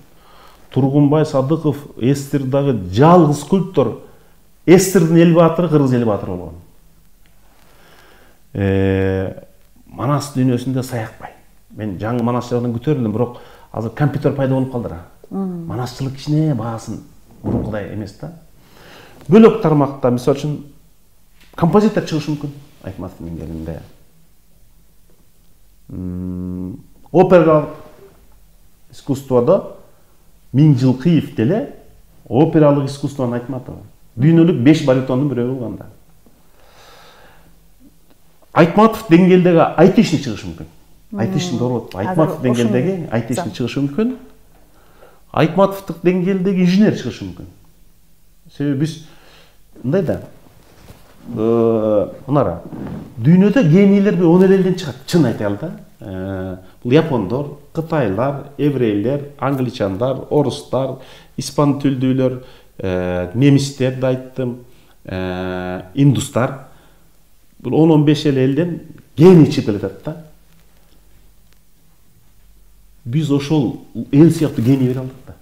Тургунбай Садыков эстирдагы жалгыз скульптор, эстирдин эл баатыры, кыргыз эл баатыры болгон. Манас дүйнөсүндө Саякбай. Мен жаңы манасчылардан көтөрүлдүм, бирок азыр компьютер пайда болуп калды. Манасчылык кичине баасын мурункудай эмес да. Бөлөк тармакта, мисалы үчүн, композитор чыгышы мүмкүн Айтматовдун деңгээлинде. Опералык искусстводо Миңжилкыев деле опералык искусствонун Айтматов. Дүйнөлүк 5 баритондун бирөө болгонда. Айтматов деңгээлдеги айтишни чыгышы мүмкүн. Айтишни туура болот. Айтматов деңгээлдеги айтишни чыгышы мүмкүн. Айтматовдук деңгээлдеги инженер чыгышы мүмкүн. Себеби биз мындай да мынара дүйнөдө генийлер 10 элден чыгат, чын айталы да. Бул япондор, кытайлар, еврейлер, англичандар, орустар, испан тілдүүлөр, немистер да айттым, индустар. Бул 10-15 элден гений чыгып келатат да. Биз ошол эл сыяктуу гений бере алдык да.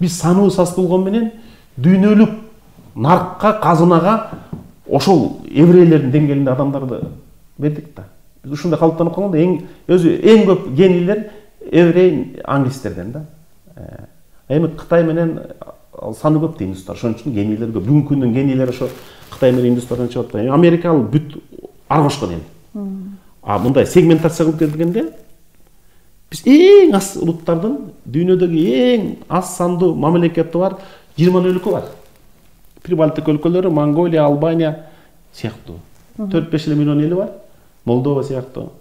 Биз саныбыз аз болгон менен дүйнөлүк наркка, казынага ошол еврейлердин деңгээлинде адамдарды бердик да. Biz ушундай калыптанып калганда эң көп генийлер еврей англистерден да. Эми Кытай менен саны көп да индустар. Ошон үчүн генийлер көп. Бүгүнкү күндүн генийлери ошо Кытай менен индустардан чыгып атпайбы. Америкалык бүт ар кошкон эл. Мындай сегментация кылып келгенде биз эң аз улуттардын дүйнөдөгү эң аз сандуу мамлекети бар 20 өлкө бар. Прибалтика өлкөлөрү, Монголия, Албания сыяктуу. 4-5 миллион эли бар. Молдова сыяктуу.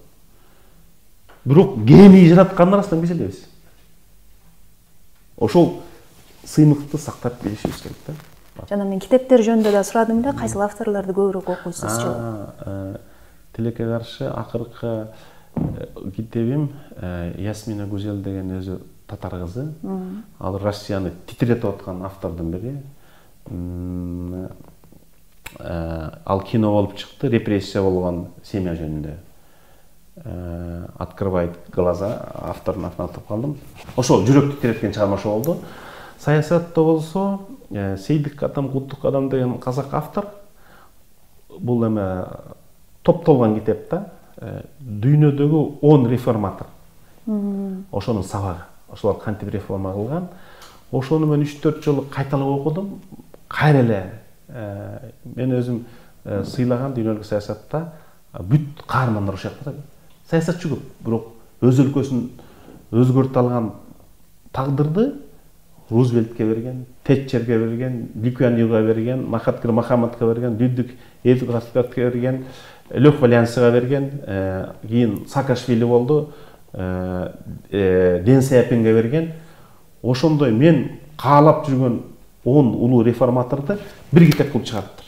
Бирок гений жаратканын арасынан биз элебиз. Ошол сыймыкты сактап келишибиз керек да. Жана мен китептер жөнүндө да сурадым да, кайсыл авторлорду көбүрөөк окуйсузчу? Тилекке каршы акыркы китебим Ясмина Гузель деген өзү татар кызы. Ал Россияны титиретип аткан автордун бири. Ал кино болуп чыкты, репрессия болгон семья жөнүндө. Открывает глаза, авторун атын атап калдым. Ошол жүрөк титиреткен чыгармасы болду. Саясатта болсо, Сейдик Атам Куттук Адам деген казак автор. Бул эме топтолгон китеп да. Дүйнөдөгү 10 реформатор. Ошонун сабагы. Ошолор кантип реформа кылган. Ошону мен 3-4 жолу кайталап окудум. Кайра эле мен өзүм сыйлаган дүйнөлүк саясатта бүт каармандар ошол жакта. Саясатчы көп, бирок өз өлкөсүн өзгөртө алган тагдырды Рузвельтке берген, Тэтчерге берген, Ли Куан Юга берген, Махатхир Мохаммадка берген, Людвиг Эдуардке берген, Лёх Валянсыга берген, кийин Саакашвили болду, Дэн Сяопинге берген. Ошондой мен каалап жүргөн 10 улуу реформаторду бир китеп кылып чыгарыптыр.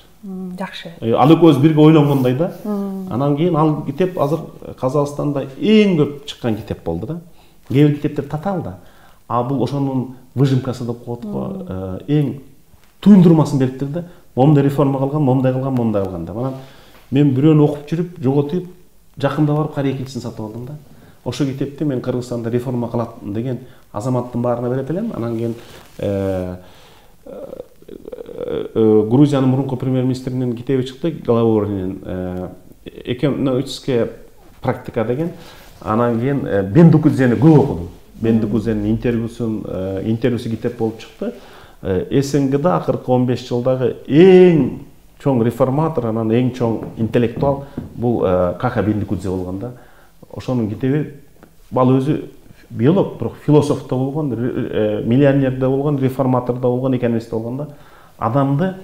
Жакшы. Ал экөөбүз бирге ойлонгондой да. Анан кийин ал китеп азыр Казакстанда эң көп чыккан китеп болду да. Кээ бир китептер татаал да. Бул ошонун выжимкасы деп коет го. Эң туюндурмасын бериптир да. Момундай реформа кылган, момундай кылган, момундай кылган деп. Анан мен бирөөнү окуп жүрүп, жоготуп, жакында барып кайра экинчисин сатып алдым да. Ошол китепти мен Кыргызстанда реформа кылат деген азаматтын баарына берет элем. Анан кийин Грузиянын мурунку премьер-министринин китеби чыкты, Галаворинин экономическая практика деген. Анан кийин Бендукудзени көп окудум. Бендукудзенин интервьюсу китеп болуп чыкты. СНГда акыркы 15 жылдагы эң чоң реформатор, анан эң чоң интеллектуал бул Каха Бендикудзе болгон да. Ошонун китеби бал өзү биолог, бирок философ да болгон, миллионер да болгон, реформатор да болгон, экономист да болгон да. Адамды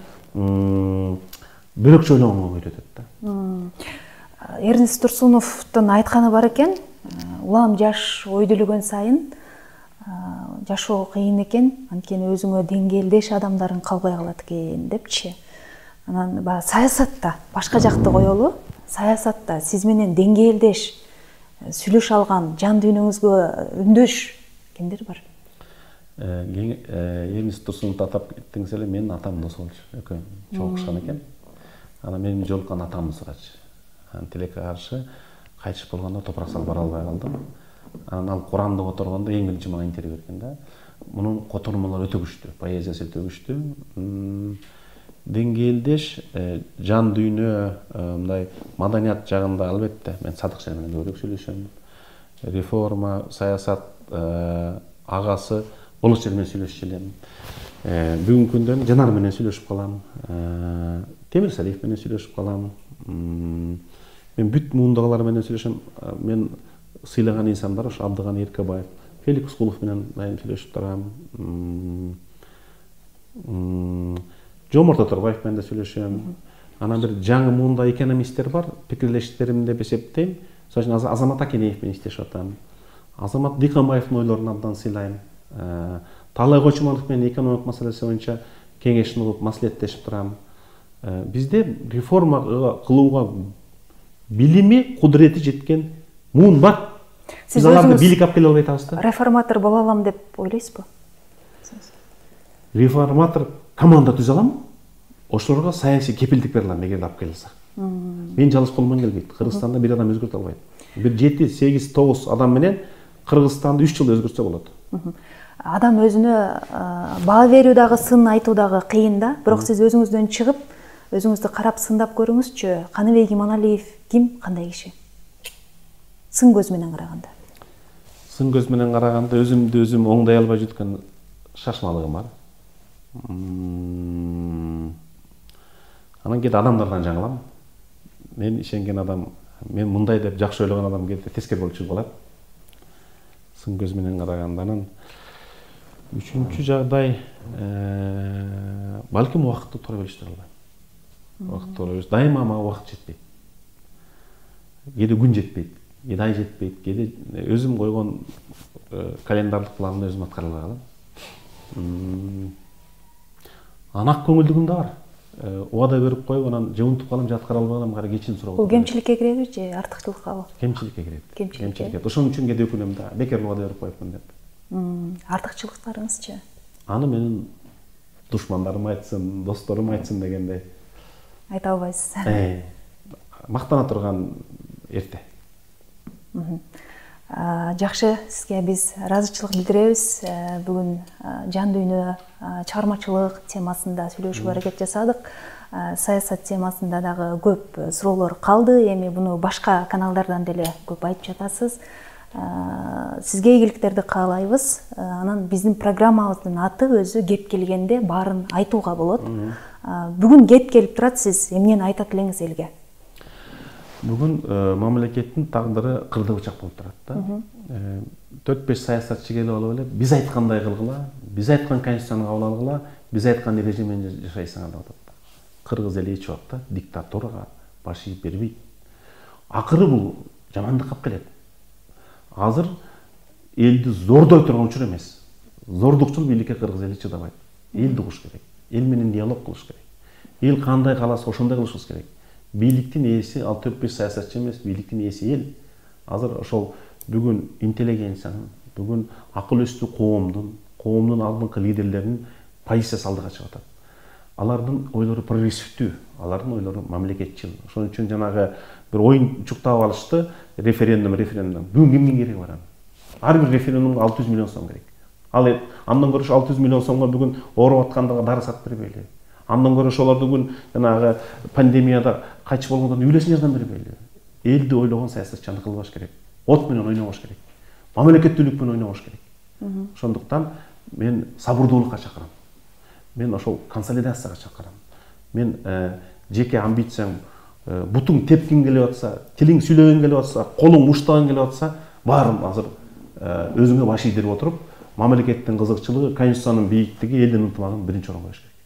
бөлөкчө ойлогонго үйрөтөт да. Эрнест Турсуновдун айтканы бар экен, улам жаш ойдөлөгөн сайын жашоо кыйын экен, анткени өзүңө деңгээлдеш адамдарын калбай калат экен депчи. Анан саясатта башка жакты коелу, саясатта сиз менен деңгээлдеш сүйлөшө алган, жан дүйнөңүзгө үндөш кимдер бар? Эрнест Турсуновду атап кеттиңиз эле, менин атам дос болчу, экөө жолугушкан экен. Анан менин жолуккан атамды сурачы. Тилекке каршы кайтыш болгондо топурак салып бара албай калдым. Анан ал Куранды которгондо эң биринчи мага интервью берген да. Мунун котормолору өтө күчтүү, поэзиясы өтө күчтүү. Деңгээлдеш жан дүйнө, мындай маданият жагында албетте мен Садык Шер менен көбүрөөк сүйлөшөм. Реформа, саясат агасы Болот Шер менен сүйлөшчү элем. Бүгүнкү күндө Жанар менен сүйлөшүп калам. Темир Салиев менен сүйлөшүп калам. Мен бүт муундагылар менен сүйлөшөм. Мен сыйлаган инсандар ошо Абдыган Эркебаев, Феликс Кулов менен дайым сүйлөшүп турам. Жоморт Оторбаев менен да сүйлөшөм. Анан бир жаңы муунда экономисттер бар, пикирлештерим деп эсептейм. Ошон үчүн Азамат Акенеев менен иштешип атам. Азамат Диканбаевдин ойлорун абдан сыйлайм. Таалай Койчуманов менен экономик маселеси боюнча кеңешин угуп маслихаттешип турам. Бизде реформа кылууга билими, кудурети жеткен муун бар. Сиз аларды бийлик алып келе албай атабыз да. Реформатор боло алам деп ойлойсузбу? Реформатор команда түзө алам. Ошолорго саясий кепилдик бере алам эгер алып келсе. Мен жалгыз колуман келбейт. Кыргызстанда бир адам өзгөртө албайт. Бир 7, 8, 9 адам менен Кыргызстанды 3 жыл өзгөртсө болот. Адам өзүнө баа берүү дагы, сын айтуу дагы кыйын да. Бирок сиз өзүңүздөн чыгып, өзүңүздү карап сындап көрүңүзчү. Каныбек Иманалиев ким, кандай киши? Сын көз менен караганда. Сын көз менен караганда өзүмдү өзүм оңдой албай жүткөн шашмалыгым бар. Анан кээде адамдардан жаңылам. Мен ишенген адам, мен мындай деп жакшы ойлогон адам кээде тескери болуп чыгып калат. Сын көз менен караганда. Анан үчүнчү жагдай балким убакытты туура бөлүштүрө албайм. Убакытты туура бөлүш, дайыма мага убакыт жетпейт. Кээде күн жетпейт, кээде ай жетпейт, кээде өзүм койгон календарлык планды өзүм аткара албай калам. Ак көңүлдүгүм да бар. Убада берип коюп, анан же унутуп калам, же аткара албай калам, кара кечирим сурап. Бул кемчиликке киреби же артыкчылыккабы? Кемчиликке кирет. Кемчиликке кирет. Ошон үчүн кээде өкүнөм да, бекер убада берип коюпмун деп. Артыкчылыктарыңызчы? Аны менин душмандарым айтсын, досторум айтсын дегендей. Айта албайсыз. Мактана турган эрте. Жакшы, сизге биз ыраазычылык билдиребиз. Бүгүн жан дүйнө, чыгармачылык темасында сүйлөшүүгө аракет жасадык. Саясат темасында дагы көп суроолор калды. Эми буну башка каналдардан деле көп айтып жатасыз. Сизге ийгиликтерди каалайбыз. Анан биздин программабыздын аты өзү кеп келгенде баарын айтууга болот. Бүгүн кеп келип турат, сиз эмнени айтат элеңиз элге? Бүгүн мамлекеттин тагдыры кырды бычак болуп турат да. 4-5 саясатчы келип алып эле биз айткандай кылгыла, биз айткан конституцияны кабыл алгыла, биз айткан эреже менен жашайсыңар деп атат. Кыргыз эли эч убакта диктатурага баш ийип бербейт. Акыры бул жамандыкка алып келет. Азыр элди зордой турган учур эмес. Зордукчул бийликке кыргыз эли чыдабайт. Элди угуш керек. Эл менен диалог кылыш керек. Эл кандай кааласа ошондой кылышыбыз керек. Бийликтин ээси ал 4-5 саясатчы эмес, бийликтин ээси эл. Азыр ошол бүгүн интеллигенциянын, бүгүн акыл өстүү коомдун алдыңкы лидерлеринин позициясы алдыга чыгып атат. Алардын ойлору прогрессивдүү, алардын ойлору мамлекетчил. Ошон үчүн жанагы бир оюн чуктап алышты, референдум. Бүгүн кимдин кереги бар? Ар бир референдумга 600 миллион сом керек. Ал андан көрө 600 миллион сомго бүгүн ооруп аткандыга дары сатып бербейли. Андан көрө ошолор бүгүн жанагы пандемияда кайтыш болгондон үйлесин жардам бербейли. Элди ойлогон саясатчаны кылбаш керек. От менен ойнобош керек. Мамлекеттүүлүк менен ойнобош керек. Ошондуктан мен сабырдуулукка чакырам. Мен ошол консолидацияга чакырам. Мен жеке амбицияң, бутуң тепкин келип атса, тилиң сүйлөгөн келип атса, колуң уштаган келип атса, баарын азыр өзүңө баш ийдирип отуруп, мамлекеттин кызыкчылыгы, конституциянын бийиктиги, элдин ынтымагын биринчи орунга коюш керек.